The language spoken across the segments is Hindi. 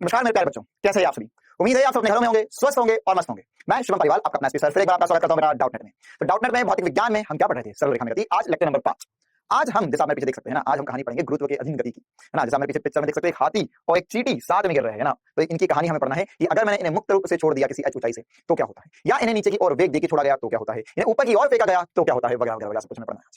नमस्कार मेरे प्यारे बच्चों, कैसे हैं आप सभी। उम्मीद है आप सब अपने घरों में होंगे, स्वस्थ होंगे और मस्त होंगे। मैं शिवम पालीवाल आपका अपना स्पेशल फिर एक बार आपका स्वागत करता हूं मेरा डाउटनेट में। तो डाउटनेट में भौतिक विज्ञान में हम क्या पढ़ रहे थे, सरल रेखा में गति। आज लेक्चर नंबर 5। आज हम जैसा आप मेरे पीछे देख सकते हैं ना, आज हम कहानी पढ़ेंगे गुरुत्व के अधीन गति की, है ना। जैसा मेरे पीछे पिक्चर में देख सकते हैं, एक हाथी और एक चींटी साथ में गिर रहे हैं ना। तो इनकी कहानी हमें पढ़ना है कि अगर मैंने इन्हें मुक्त रूप से छोड़ दिया किसी एच ऊंचाई से तो क्या होता है, या इन्हें नीचे की ओर वेग देके छोड़ा गया तो क्या होता है, इन्हें ऊपर की ओर फेंका गया तो क्या होता है, वगैरह वगैरह सब कुछ हमें पढ़ना है।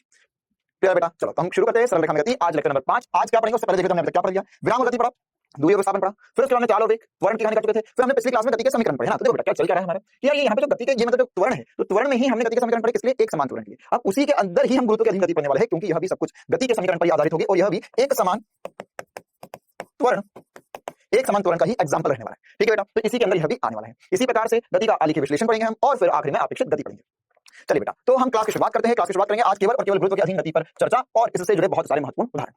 क्लियर बेटा, चलो तो हम शुरू करते हैं सरल रेखा में गति। आज लेक्चर नंबर 5। आज क्या पढ़ेंगे उससे पहले देखो हमने क्या पढ़ लिया। विराम गति पढ़ा, दूरी विस्थापन पढ़ा, फिर उसके बाद चाल और वेग, त्वरण की कहानी कर चुके थे। फिर हमने पिछली क्लास में गति के समीकरण पढ़े ना। तो देखो बेटा क्या चल क्या रहा है हमारे कि यार ये यहाँ पे जो गति के ये मतलब जो त्वरण है, तो त्वरण में ही हमने गति के समीकरण पढ़े, किसलिए, एक समान त्वरण के लिए। अब उसी के अंदर ही हम गुरुत्व के अधीन गति पढ़ने वाले हैं, क्योंकि यह भी सब कुछ गति के समीकरण पर ही आधारित होगी और यह भी एक समान त्वरण, एक समान त्वरण का ही एग्जाम्पल रहने वाला है। ठीक है बेटा, तो इसी के अंदर यह भी आने वाला है। इसी प्रकार से गति का आलेखीय विश्लेषण पढ़ेंगे हम और फिर आखिर में अपेक्षित गति पढ़ेंगे। चलिए बेटा, तो हम क्लास की शुरुआत करते हैं। क्लास की शुरुआत करेंगे आज केवल और केवल गुरुत्व के अधीन गति पर चर्चा और इससे जुड़े बहुत सारे महत्वपूर्ण उदाहरण।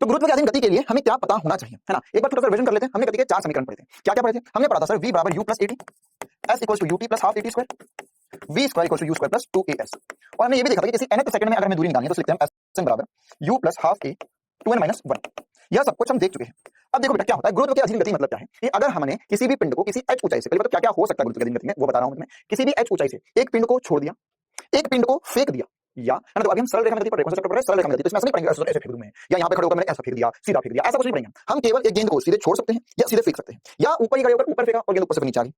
तो गुरुत्व के अधीन गति के लिए हमें क्या पता होना चाहिए, है ना। एक बार थोड़ा सा रिवीजन कर लेते हैं। हमने गति के 4 समीकरण पढ़े थे। क्या क्या पढ़े थे हमने? पढ़ा था सर v बराबर u plus at, s equals to ut plus half at square, v square equals to u square plus 2as। और हमने ये भी देखा था कि किसी nth सेकंड में अगर हमें दूरी निकालनी है तो लिखते हैं sn बराबर u plus half a 2n minus 1। यह सब कुछ हम देख चुके हैं। अब देखो बेटा क्या होता है गुरुत्व के अधीन गति मतलब क्या है कि अगर हमने किसी भी पिंड को किसी h ऊंचाई से, पहले क्या क्या हो सकता है गुरुत्व के अधीन गति में वो बता रहा हूं मैं। किसी भी h ऊंचाई से एक पिंड को छोड़ दिया, एक पिंड को फेंक दिया, या है ना। तो अभी हम सरल रेखा में गति पढ़ रहे हैं, कौन सा चैप्टर पढ़ रहे हैं, सरल रेखा में गति। तो इसमें ऐसा नहीं पढ़ेंगे ऐसे फेंक दूं मैं, या यहां पे खड़े होकर मैंने ऐसा फेंक दिया, सीधा फेंक दिया, ऐसा कुछ नहीं पढ़ेंगे। हम केवल एक गेंद को सीधे छोड़ सकते हैं या सीधे फेंक सकते हैं, या ऊपर ही खड़े होकर ऊपर फेंका और गेंद ऊपर से नीचे आ गई,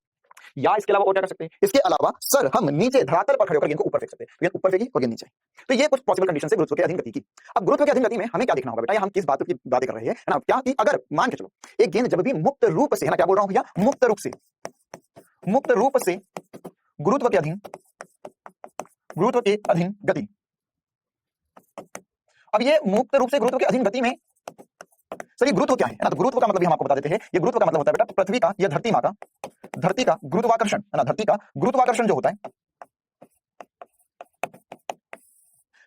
या इसके अलावा और क्या कर सकते हैं। इसके अलावा सर हम नीचे धरातल पर खड़े होकर गेंद को ऊपर फेंक सकते हैं, तो गेंद ऊपर फेंकी और गेंद नीचे। तो ये कुछ पॉसिबल कंडीशन है गुरुत्व के अधीन गति की। अब गुरुत्व के अधीन गति में हमें क्या देखना होगा बेटा, हम किस बात की बातें कर रहे हैं, है ना। क्या कि अगर मान के चलो एक गेंद जब भी मुक्त रूप से, है ना, क्या बोल रहा हूं भैया, मुक्त रूप से गुरुत्व के अधीन गति। अब ये मुक्त रूप से गुरुत्व के अधीन गति में सर ये गुरुत्व क्या है ना। तो गुरुत्व का मतलब भी हम आपको बता देते हैं। ये गुरुत्व का मतलब होता है बेटा पृथ्वी का या धरती का गुरुत्वाकर्षण, है ना। धरती का गुरुत्वाकर्षण जो होता है,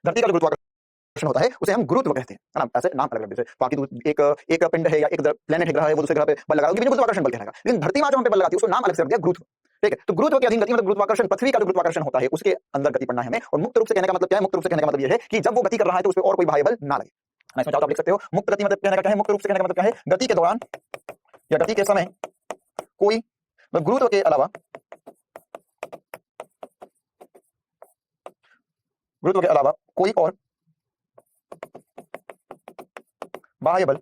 धरती का जो गुरुत्वाकर्षण होता है उसे हम गुरुत्व कहते हैं, है ना। ऐसे नाम अलग अलग देते हैं। बाकी एक पिंड है या एक प्लेनेट है ग्रह है, वो दूसरे ग्रह पे बल लगा, उसके गुरुत्वाकर्षण बल कहलाएगा। लेकिन धरती में जो हम पे बल लगाती है उसको नाम अलग से रख दिया गुरुत्व। ठीक है, तो गुरुत्व के अधीन गति मतलब गुरुत्वाकर्षण, पृथ्वी का जो गुरुत्वाकर्षण होता है उसके अंदर गति पढ़ना है हमें। और मुक्त रूप से कहने का मतलब क्या है? मुक्त रूप से कहने का मतलब ये है कि जब वो गति कर रहा है तो उस पर और कोई बाह्य बल ना लगे। इसमें चाहो तो आप लिख सकते हो मुक्त गति मतलब कहने का क्या है, मुक्त रूप से कहने का मतलब क्या है, गति के दौरान या गति के समय कोई गुरुत्व के अलावा कोई और बाह्य बल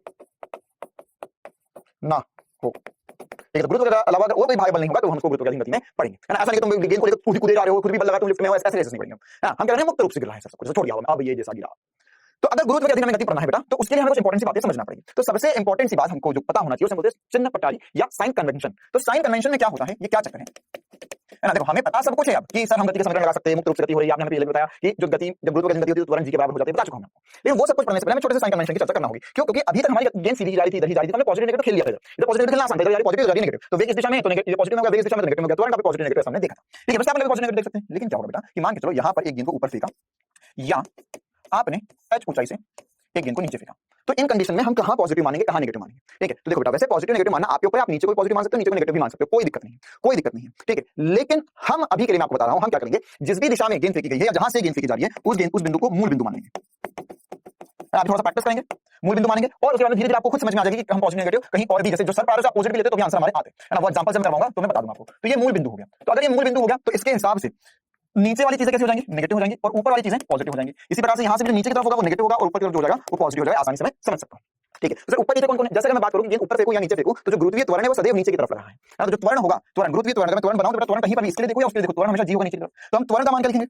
ना हो। ठीक है, तो गुरुत्व के अलावा अगर और कोई बाह्य बल नहीं होगा तो हम उसको गुरुत्व के अधीन गति में पढ़ेंगे, है ना। ऐसा नहीं कि तुम गेंद को लेकर कूदे जा रहे हो, खुद भी बल लगा तुम लिफ्ट में हो, ऐसे नहीं पढ़ेंगे हम कह रहे हैं मुक्त रूप से गिर रहा है सब कुछ, छोड़ दिया अब ये जैसा गिरा। तो अगर गुरुत्व के अधीन हमें गति पढ़ना है बेटा तो उसके लिए हमें कुछ इंपॉर्टेंट सी बातें समझना पड़ेगी। तो सबसे इंपॉर्टेंट सी बात हमको जो पता होना चाहिए उसे बोलते हैं चिन्ह पटारी या साइन कन्वेंशन। तो साइन कन्वेंशन में क्या होता है, ये क्या चक्कर है ना। देखो हमें पता सब कुछ है अब कि सर हम गति का समीकरण लगा सकते हैं, मुक्त रूप से गति हो रही है। आपने हमें पहले बताया कि जो गति जब गुरुत्व के अधीन गति होती है तो त्वरण जी के बराबर हो जाती है, बता चुका हूं मैं आपको। लेकिन वो सब कुछ पढ़ने से पहले हमें छोटे से साइन कन्वेंशन की चर्चा करना होगी। क्यों? क्योंकि अभी तक हमारी गेंद सीधी जा रही थी, इधर ही जा रही थी, हमने पॉजिटिव नेगेटिव खेल लिया था। इधर पॉजिटिव खेलना आसान था, यार पॉजिटिव जा रही नेगेटिव, तो वेग इस दिशा में तो नेगेटिव पॉजिटिव में होगा, वेग इस दिशा में तो नेगेटिव में होगा। त्वरण का भी पॉजिटिव नेगेटिव हमने देखा था। ठीक है, बस आप लोग पॉजिटिव नेगेटिव देख सकते हैं। लेकिन क्या होगा बेटा कि मान के चलो यहां पर एक गेंद को ऊपर फेंका या आपने h ऊंचाई से एक गेंद को नीचे फेंका, तो इन कंडीशन में हम कहां पॉजिटिव मानेंगे कहां नेगेटिव मानेंगे। ठीक है, तो देखो बेटा वैसे पॉजिटिव नेगेटिव मानना आपके ऊपर है, आप नीचे कोई पॉजिटिव मान सकते हो, नीचे कोई नेगेटिव भी मान सकते हो, कोई दिक्कत नहीं है, कोई दिक्कत नहीं है। ठीक है, लेकिन हम अभी के लिए मैं आपको बता रहा हूं हम क्या करेंगे, जिस भी दिशा में गेंद फेंकी गई है या जहां से गेंद फेंकी जा रही है उस बिंदु को मूल बिंदु मानेंगे। आप थोड़ा सा प्रैक्टिस करेंगे, मूल बिंदु मानेंगे और उसके बाद धीरे धीरे आपको खुद समझ में आ जाएगी कि हम पॉजिटिव नेगेटिव कहीं और भी, जैसे जो सर पार से अपोजिट भी लेते तो भी आंसर हमारे आते हैं ना। वो एग्जांपल से मैं करवाऊंगा तो मैं बता दूंगा आपको। तो ये मूल बिंदु हो गया। तो अगर ये मूल बिंदु हो गया तो इसके हिसाब से नीचे वाली चीजें कैसे हो जाएंगी, नेगेटिव हो जाएंगी, और ऊपर वाली चीजें पॉजिटिव हो जाएंगी। इसी प्रकार से यहां से जो नीचे की तरफ होगा वो नेगेटिव होगा और ऊपर की तरफ जो हो जाएगा वो पॉजिटिव हो जाएगा। आसानी से मैं समझ सकता हूं। ठीक है, तो ऊपर नीचे कौन कौन है, जैसे मैं बात करूं कि ऊपर फेंकूं या नीचे फेंकूं तो जो गुरुत्वीय त्वरण है वो सदैव नीचे की तरफ रहा है ना। तो जो त्वरण होगा, त्वरण गुरुत्वीय त्वरण, अगर मैं त्वरण बनाऊं तो त्वरण कहीं पर भी इसके लिए देखो या उसके लिए देखो, त्वरण हमेशा जी होगा नीचे की तरफ। तो हम त्वरण का मान क्या लिखेंगे,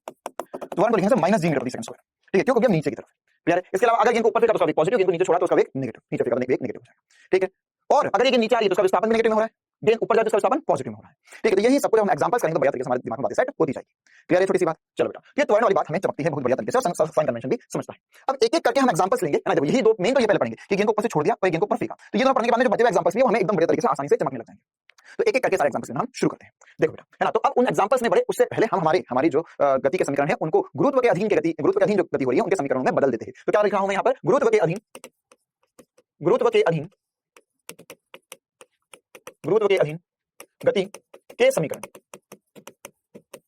त्वरण को लिखेंगे माइनस जी मीटर प्रति सेकंड स्क्वायर। ठीक है, क्यों? क्योंकि हम नीचे की तरफ। क्लियर है। इसके अलावा अगर गेंद को ऊपर फेंका तो उसका वेग पॉजिटिव, गेंद को नीचे छोड़ा तो उसका वेग नेगेटिव, नीचे फेंका तो वेग नेगेटिव हो जाएगा। ठीक है, और अगर ये गेंद नीचे आ रही है तो उसका विस्थापन भी नेगेटिव में हो रहा है, गेंद ऊपर जाए तो उसका विस्थापन पॉजिटिव में हो रहा है। ठीक है, तो यही सब कुछ हम एग्जांपल्स करेंगे तो बढ़िया तरीके से हमारे दिमाग में बातें सेट होती जाएगी। क्लियर है छोटी सी बात। चलो बेटा, ये त्वरण वाली बात हमें चमकती है बहुत बढ़िया तरीके से और साइन कन्वेंशन भी समझता है। अब एक एक करके हम एग्जांपल्स लेंगे, है ना। देखो यही दो मेन तो ये पहले पढ़ेंगे कि गेंद को ऊपर से छोड़ दिया और गेंद को ऊपर फेंका, तो ये दोनों पढ़ने के बाद में जो बचे हुए एग्जांपल्स भी हमें एकदम बढ़िया तरीके से आसानी से चमकने लग जाएंगे। तो एक एक करके सारे एग्जांपल्स हम शुरू करते हैं। देखो बेटा, है ना, तो अब उन एग्जांपल्स में बढ़े उससे पहले हम हमारी जो गति के समीकरण है उनको गुरुत्व के अधीन जो गति हो रही है उनके समीकरणों में बदल देते हैं। तो क्या लिख रहा हूं मैं यहाँ पर, गुरुत्व के अधीन गति के समीकरण,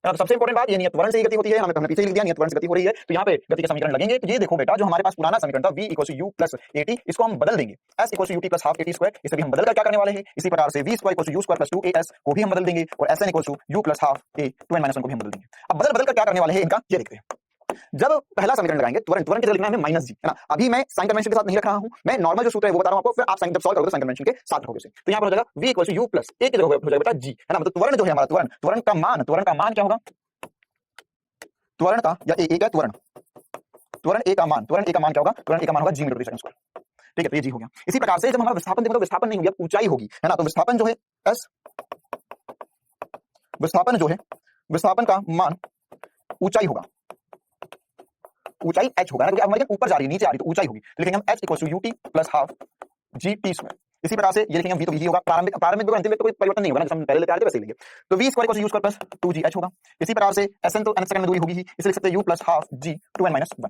तो सबसे इंपॉर्टेंट बात ये नियत त्वरण से ही गति होती है, हमने पीछे लिख दिया नियत त्वरण से गति हो रही है, तो यहाँ पे गति के समीकरण लगेंगे। तो ये देखो बेटा, जो हमारे पास पुराना समीकरण था v = u + at, इसको हम बदल देंगे s = ut + ½ at², इसे भी हम बदल कर क्या करने वाले हैं, इसी प्रकार से v² = u² + 2as को भी हम बदल देंगे, और sn = u + ½ a 2n - 1 को भी हम बदल देंगे। अब बदल कर क्या करने वाले हैं इनका, ये देखते हैं। जब पहला समीकरण लगाएंगे त्वरण की जगह लिखना है हमें -g, है ना। अभी मैं साइन कन्वेंशन के साथ नहीं रख रहा हूं, मैं नॉर्मल जो सूत्र है वो बता रहा हूं आपको, फिर आप साइन जब सॉल्व करोगे साइन कन्वेंशन के साथ रखोगे उसे। तो यहां पर हो जाएगा v = u + a की जगह हो जाएगा बेटा g, है ना। मतलब त्वरण जो है हमारा, त्वरण का मान क्या होगा, त्वरण का या a का त्वरण a का मान क्या होगा, त्वरण a का मान होगा g m/s²। ठीक है, तो ये g हो गया। इसी प्रकार से जब हमारा विस्थापन देखो तो विस्थापन नहीं होगी, अब ऊंचाई होगी, है ना। तो विस्थापन जो है s, विस्थापन का मान ऊंचाई होगा, ऊंचाई h होगा ना, क्योंकि अब हमारी ऊपर जा रही है नीचे आ रही, तो ऊंचाई होगी। तो लिखेंगे हम h = ut + ½ gt²। इसी प्रकार से ये लिखेंगे हम v, तो v होगा, प्रारंभिक अंतिम में तो कोई परिवर्तन नहीं होगा ना, जैसे हम पहले लेते आ रहे थे वैसे ही लेंगे। तो v² = u² + 2gh होगा। इसी प्रकार से sn तो nth सेकंड में दूरी होगी ही, इसलिए लिख सकते हैं u + ½ g 2n - 1।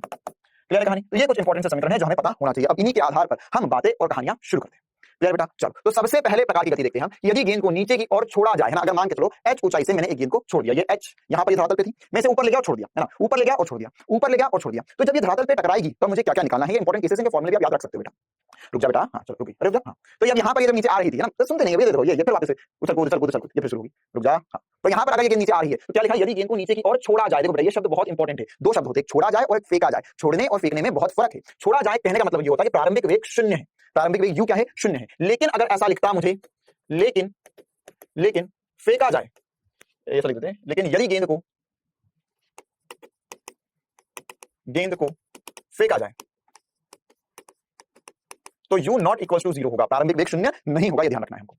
क्लियर है कहानी। तो ये कुछ इंपॉर्टेंट से समीकरण है जो हमें पता होना चाहिए। अब इन्हीं के आधार पर हम बातें और कहानियां शुरू करते हैं। क्लियर बेटा, चलो। तो सबसे पहले प्रकार की गति देखते हैं हम, यदि गेंद को नीचे की ओर छोड़ा जाए, है ना। अगर मान के चलो h ऊंचाई से मैंने एक गेंद को छोड़ दिया, ये h यहां पर ये धरातल पे थी, मैं इसे ऊपर ले गया और छोड़ दिया, है ना। ऊपर ले गया और छोड़ दिया, ऊपर ले गया और छोड़ दिया, तो जब ये धरातल पे टकराएगी तो मुझे क्या-क्या निकालना है, ये इंपॉर्टेंट केसेस के फॉर्मूले भी आप याद रख सकते हो बेटा। रुक जा बेटा, हां चलो रुक जा, हां। तो अब यहां पर ये जब नीचे आ रही थी ना, तो सुनते नहीं, ये देखो ये फिर वापस से उछल कूद ये फिर शुरू होगी। रुक जा, हां। तो यहां पर अगर ये गेंद नीचे आ रही है तो क्या लिखा है, यदि गेंद को नीचे की ओर छोड़ा जाए। देखो बेटा, ये शब्द बहुत इंपॉर्टेंट है, दो शब्द होते हैं, एक छोड़ा जाए और एक फेंका जाए। छोड़ने और फेंकने में बहुत फर्क है। छोड़ा जाए कहने का मतलब ये होता है कि प्रारंभिक वेग 0 है, प्रारंभिक वेग u क्या है, 0 है। लेकिन अगर ऐसा लिखता मुझे, लेकिन फेंका जाए, ऐसा लिख देते हैं, लेकिन यदि गेंद को फेंका जाए तो u ≠ = 0 होगा, प्रारंभिक वेग 0 नहीं होगा, ये ध्यान रखना है हमको।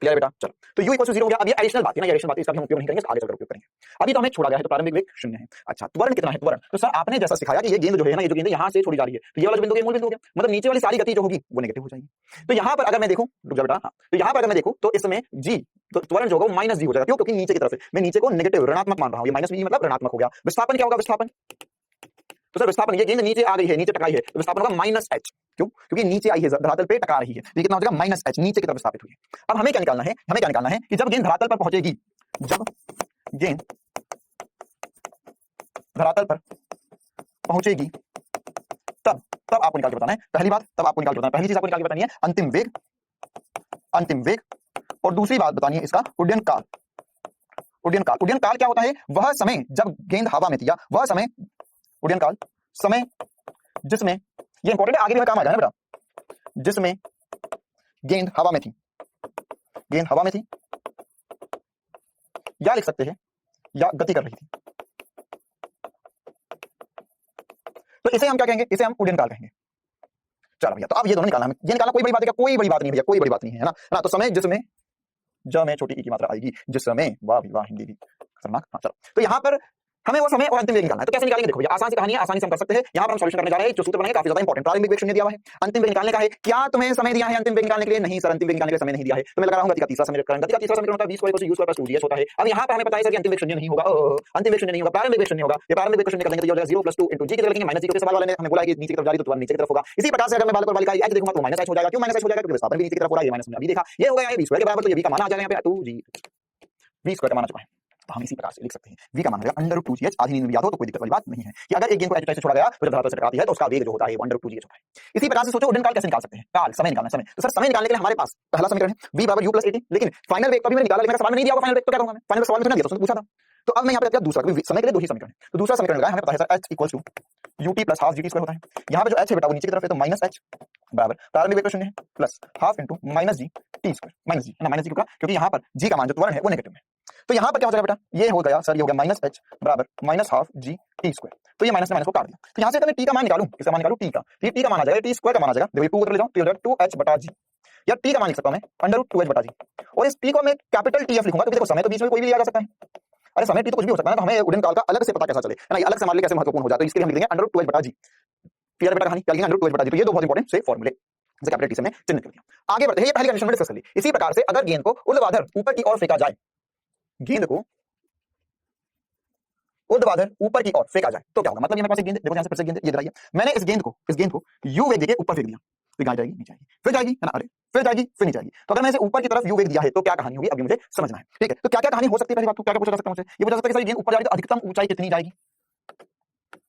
क्लियर है बेटा, चलो। तो u = 0 हो गया। अब ये एडिशनल बात है ना, ये एडिशनल बात है, इसका भी हम उपयोग नहीं करेंगे, आगे चलकर उपयोग करेंगे। अभी तो हमें छोड़ा गया है तो प्रारंभिक वेग 0 है। अच्छा, त्वरण कितना है, त्वरण तो सर आपने जैसा सिखाया कि ये गेंद जो है ना, ये जो गेंद यहां से छोड़ी जा रही है, तो ये वाला जो बिंदु है मूल बिंदु हो गया, मतलब नीचे वाली सारी गति जो होगी वो नेगेटिव हो जाएगी। तो यहां पर अगर मैं देखूं, रुक जा बेटा, हां। तो यहां पर अगर मैं देखूं तो इसमें g, तो त्वरण जो होगा वो -g हो जाएगा। क्यों, क्योंकि नीचे की तरफ से मैं नीचे को नेगेटिव ऋणात्मक मान रहा हूं, ये -v मतलब ऋणात्मक हो गया। विस्थापन क्या होगा, विस्थापन तो सर विस्थापन, ये गेंद नीचे आ गई है, नीचे टकराई है, तो विस्थापन होगा -h। क्यों, क्योंकि नीचे आई है, धरातल पे टकरा रही है, ये कितना हो जाएगा, -h, नीचे की तरफ विस्थापित हुई है। अब हमें क्या निकालना है, कि जब गेंद धरातल पर पहुंचेगी, जब गेंद धरातल पर पहुंचेगी तब आपको निकाल के बताना है। पहली बात, तब आपको निकाल के बताना है, पहली चीज आपको निकाल के बतानी है अंतिम वेग, और दूसरी बात बतानी है इसका उड्डयन काल। उड्डयन काल क्या होता है, वह समय जब गेंद हवा में थी, या वह समय, उड्डयन काल समय जिसमें, ये इंपॉर्टेंट है, आगे भी काम आ जाएगा बेटा, जिसमें गेंद हवा में थी, या लिख सकते हैं या गति कर रही थी। तो इसे हम क्या कहेंगे, इसे हम उड्डयन काल कहेंगे। चलो भैया, तो अब ये दोनों निकालना है, ये निकालना कोई बड़ी बात है क्या, कोई बड़ी बात नहीं भैया, कोई बड़ी बात नहीं है ना। तो समय जिसमें ज में छोटी ई की मात्रा आएगी, जिस समय, वाह भी वाह, हिंदी भी खतरनाक। हाँ चलो, तो यहाँ पर हमें वो समय और अंतिम वेग निकालना है। तो कैसे निकालेंगे, देखो भैया, आसान सी कहानी है, आसानी से हम कर सकते हैं। यहाँ पर हम सॉल्यूशन करने जा रहे हैं, जो सूत्र बनाएंगे काफी ज्यादा इंपॉर्टेंट। प्रारंभिक वेग 0 दिया हुआ है, अंतिम वेग निकालने का है। क्या तुम्हें समय दिया है अंतिम वेग निकालने के लिए, नहीं सर, अंतिम वेग निकालने के लिए समय नहीं दिया है। तो मैं लगा रहा हूं गति का तीसरा समीकरण, होता है v² = u² + 2gh होता है। अब यहाँ पर हमें पता है सर कि अंतिम वेग 0 नहीं होगा, अंतिम वेग 0 नहीं होगा, प्रारंभिक वेग 0 होगा। ये प्रारंभिक वेग 0 कर देंगे तो ये हो जाएगा 0 + 2 × g की जगह लिखेंगे -g, क्योंकि सवाल वाले ने हमें बोला है कि नीचे की तरफ जा रही है तो त्वरण नीचे की तरफ होगा। इसी प्रकार से अगर मैं बालक और बालिका h देखूंगा तो -h हो जाएगा। क्यों -h हो जाएगा, क्योंकि विस्थापन भी नीचे की तरफ हो रहा है, ये माइनस हमने अभी देखा, ये हो गया v² के बराबर, तो ये v का मान आ जाएगा यहाँ पे 2g, v² का मान आ चुका है। तो हम इसी प्रकार से लिख सकते हैं, v का मान होगा √2gh। आधी नींद में याद हो तो कोई दिक्कत वाली बात नहीं है कि अगर एक गेंद को h ऊंचाई से छोड़ा गया तो जब धरातल से टकराती है तो उसका वेग जो होता है वो √2gh होता है। इसी प्रकार से सोचो उड्डयन काल कैसे निकाल सकते हैं, काल समय निकालना, समय। तो सर समय निकालने के लिए हमारे पास पहला समीकरण है v = u + at, लेकिन फाइनल वेग कभी मैंने निकाला, लेकिन मेरा सवाल में नहीं दिया होगा फाइनल वेग, तो क्या करूंगा मैं, फाइनल सवाल में तो नहीं दिया, तो पूछा था। तो अब मैं यहाँ पे दूसरा, समय के लिए दो ही समीकरण है, तो दूसरा समीकरण लगाया, हमें पता है सर h = ut + ½ gt² होता है। यहाँ पे जो h है बेटा वो नीचे की तरफ है, तो -h बराबर प्रारंभिक वेग 0 है प्लस ½ × -g t², -g है ना, -g क्योंकि यहाँ पर g का मान जो त्वरण है वो नेगेटिव है। तो यहाँ पर क्या हो जाएगा बेटा, ये हो गया सर, ये हो गया -h बराबर -½ g t²। तो ये माइनस से माइनस को काट दिया। तो यहाँ से मैं t का मान निकालूं, इसका मान निकालूं t का, तो ये t का मान आ जाएगा, t² का मान आ जाएगा, देखो 2 उधर ले जाओ, तो 2h/g, या t का मान लिख सकता हूं मैं √2h/g, और इस t को मैं कैपिटल Tf लिखूंगा, क्योंकि देखो समय तो बीच में कोई भी लिया जा सकता है। अरे समय t तो कुछ भी हो सकता है ना, तो हमें उड्डयन काल का अलग से पता कैसा चले, है ना, ये अलग से हमारे लिए कैसे महत्वपूर्ण हो जाए, तो इसके लिए हम लिखेंगे √2h/g। क्लियर बेटा कहानी, क्या लिखेंगे √2h/g। तो ये दो बहुत इंपॉर्टेंट से फॉर्मूले जैसे कैपिटल T से हमने चिन्हित कर दिया। आगे बढ़ते हैं, ये पहली कंडीशन में डिस्कस कर ली। इसी प्रकार से अगर गेंद को ऊर्ध्वाधर ऊपर की ओर फेंका जाए, गेंद को ऊर्ध्वाधर ऊपर की ओर फेंका जाए तो क्या होगा, मतलब ये मेरे पास एक गेंद, देखो यहां से फिर से गेंद ये दिखाइए, मैंने इस गेंद को u वेग देके ऊपर फेंक दिया, तो कहाँ जाएगी, नीचे आएगी, फिर जाएगी, है ना, अरे फिर जाएगी, फिर नीचे आएगी। तो अगर मैं इसे ऊपर की तरफ यू वेग दिया है तो क्या कहानी होगी, अभी मुझे समझना है। ठीक है, तो क्या क्या कहानी हो सकती है, पहली बात तो क्या क्या पूछा जा सकता है मुझे, ये पूछा जा सकता है कि सर गेंद ऊपर जा रही है तो अधिकतम ऊंचाई कितनी जाएगी,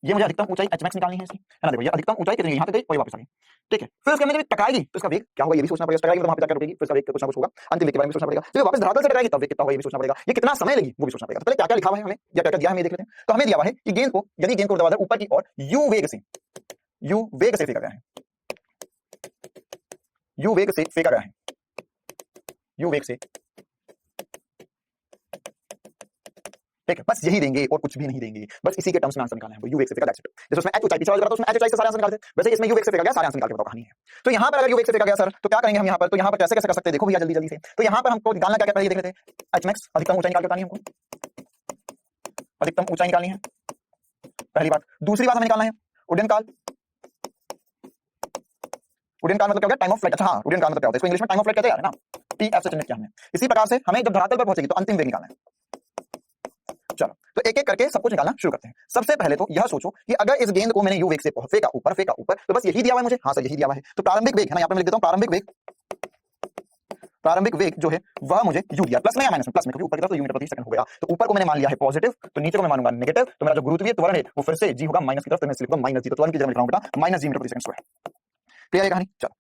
ये मुझे अधिकतम ऊंचाई एच मैक्स निकालनी है इसकी, है ना। देखो ये अधिकतम ऊंचाई कितनी, यहाँ तक गई और वापस आ गई। ठीक है, फिर उसके अंदर जब टकराएगी तो इसका वेग क्या होगा, ये भी सोचना पड़ेगा, टकराएगी तो वहां पे जाकर रुकेगी, फिर इसका वेग कुछ ना कुछ होगा, अंतिम वेग के बारे में सोचना पड़ेगा। जब वापस धरातल से टकराएगी तब वेग कितना होगा, ये भी सोचना पड़ेगा, ये कितना समय लेगी वो भी सोचना पड़ेगा। तो पहले क्या क्या लिखा हुआ है हमें, या क्या क्या दिया है हमें देख लेते हैं। तो हमें दिया हुआ है कि गेंद को, यदि गेंद को ऊर्ध्वाधर ऊपर की ओर यू वेग से फेंका गया है, यू वेग से फेंका गया है, यू वेग से, ठीक है, बस यही देंगे और कुछ भी नहीं देंगे, बस इसी के टर्म्स में आंसर निकालना है, वो यू वेग से फेंका, दैट्स इट। जैसे उसमें एच ऊंचाई पीछे वाला तो उसमें एच ऊंचाई से सारे आंसर निकालते हैं, वैसे इसमें यू वेग से फेंका गया, सारे आंसर निकाल के बताओ कहानी है। तो यहाँ पर अगर यू वेग से फेंका गया सर तो क्या करेंगे हम यहाँ पर, तो यहाँ पर कैसे कैसे कर सकते हैं, देखो भैया जल्दी जल्दी से। तो यहाँ पर हमको निकालना क्या क्या, पहले देख लेते हैं, एच मैक्स अधिकतम ऊंचाई निकाल के बतानी है हमको, अधिकतम ऊंचाई निकालनी है पहली बात। दूसरी बात हमें निकालना है उड्डयन काल, उड्डयन काल मतलब क्या होगा, टाइम ऑफ फ्लाइट। अच्छा हाँ, उड्डयन काल मतलब क्या होता है, इसको इंग्लिश में टाइम ऑफ फ्लाइट कहते हैं यार, है ना, टी एफ से चिन्हित किया हमने। इसी प्रकार से हमें जब धरातल पर पहुंचेगी तो अंतिम वेग निकालना है। चलो तो एक एक करके सब कुछ निकालना शुरू करते हैं। सबसे पहले तो यह सोचो कि अगर इस गेंद को मैंने यू वेग से फेंका ऊपर तो बस यही दिया हुआ है मुझे, हाँ सर यही दिया हुआ है। तो प्रारंभिक वेग है ना, यहाँ पे मैं लिख देता हूँ प्रारंभिक वेग जो है वह मुझे यू दिया, प्लस में या माइनस में, प्लस में, क्योंकि ऊपर की तरफ तो यू मीटर प्रति सेकंड हो गया। तो ऊपर को मैंने मान लिया है पॉजिटिव, तो नीचे को मैं मानूंगा नेगेटिव, तो मेरा जो गुरुत्वीय त्वरण है वो फिर से जी होगा माइनस की तरफ, तो मैं लिखूंगा माइनस जी, तो त्वरण की जगह लिख रहा हूं बेटा माइनस जी मीटर प्रति सेकंड स्क्वायर। क्लियर है कहानी। चलो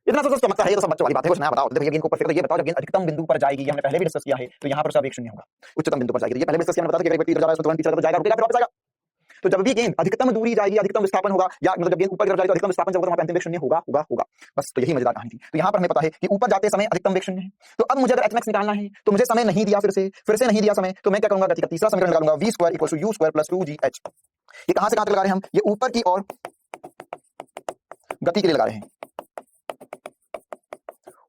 इतना सब चमकता है, ये तो सब बच्चों वाली बात है, कुछ नया बताओ। देखिए गेंद को ऊपर फेंको, तो ये बताओ जब गेंद अधिकतम बिंदु पर जाएगी, ये हमने पहले भी डिस्कस किया है, तो यहाँ पर सब एक शून्य होगा, उच्चतम बिंदु पर जाएगी, ये पहले भी डिस्कस किया, हमने बताया कि एक व्यक्ति इधर जा रहा है तो तुरंत पीछे जाएगा, रुकेगा फिर वापस आएगा। तो जब भी गेंद अधिकतम दूरी जाएगी, अधिकतम विस्थापन होगा, या मतलब जब गेंद ऊपर की तरफ जाएगी तो अधिकतम विस्थापन जब होगा तो वहां पे अंतिम वेग शून्य होगा। बस तो यही मजेदार कहानी थी। तो यहाँ पर हमें पता है कि ऊपर जाते समय अधिकतम वेग शून्य है। तो अब मुझे अगर एच मैक्स निकालना है तो मुझे समय नहीं दिया, फिर से नहीं दिया समय, तो मैं क्या करूंगा, गति का तीसरा समीकरण निकालूंगा, v square equal to U square plus 2gh। ये कहां से कहां तक लगा रहे हैं हम, ये ऊपर की ओर गति के लिए लगा रहे हैं,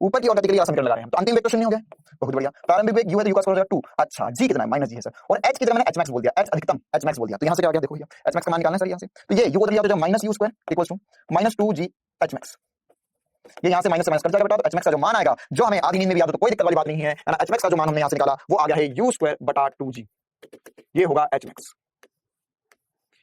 ऊपर की ओर गति के लिए समीकरण लगा रहे हैं। तो अंतिम वेग तो शून्य हो गया, बहुत बढ़िया। प्रारंभिक वेग u है तो u का स्क्वायर हो जाएगा 2। अच्छा जी कितना है, माइनस जी है सर, और h की जगह मैंने h मैक्स बोल दिया, h अधिकतम h मैक्स बोल दिया। तो यहाँ से क्या आ गया, देखो ये h मैक्स का मान निकालना है सर यहाँ से। तो ये u बदल गया तो minus U square equal to minus 2g h max, ये यहाँ से माइनस कट जाएगा बेटा। तो h मैक्स का जो मान आएगा, जो हमें आधी नींद में भी याद हो तो कोई दिक्कत वाली बात नहीं है ना, h मैक्स का जो मान हमने यहाँ से निकाला वो आ गया है u स्क्वायर बटा 2g, ये होगा h मैक्स।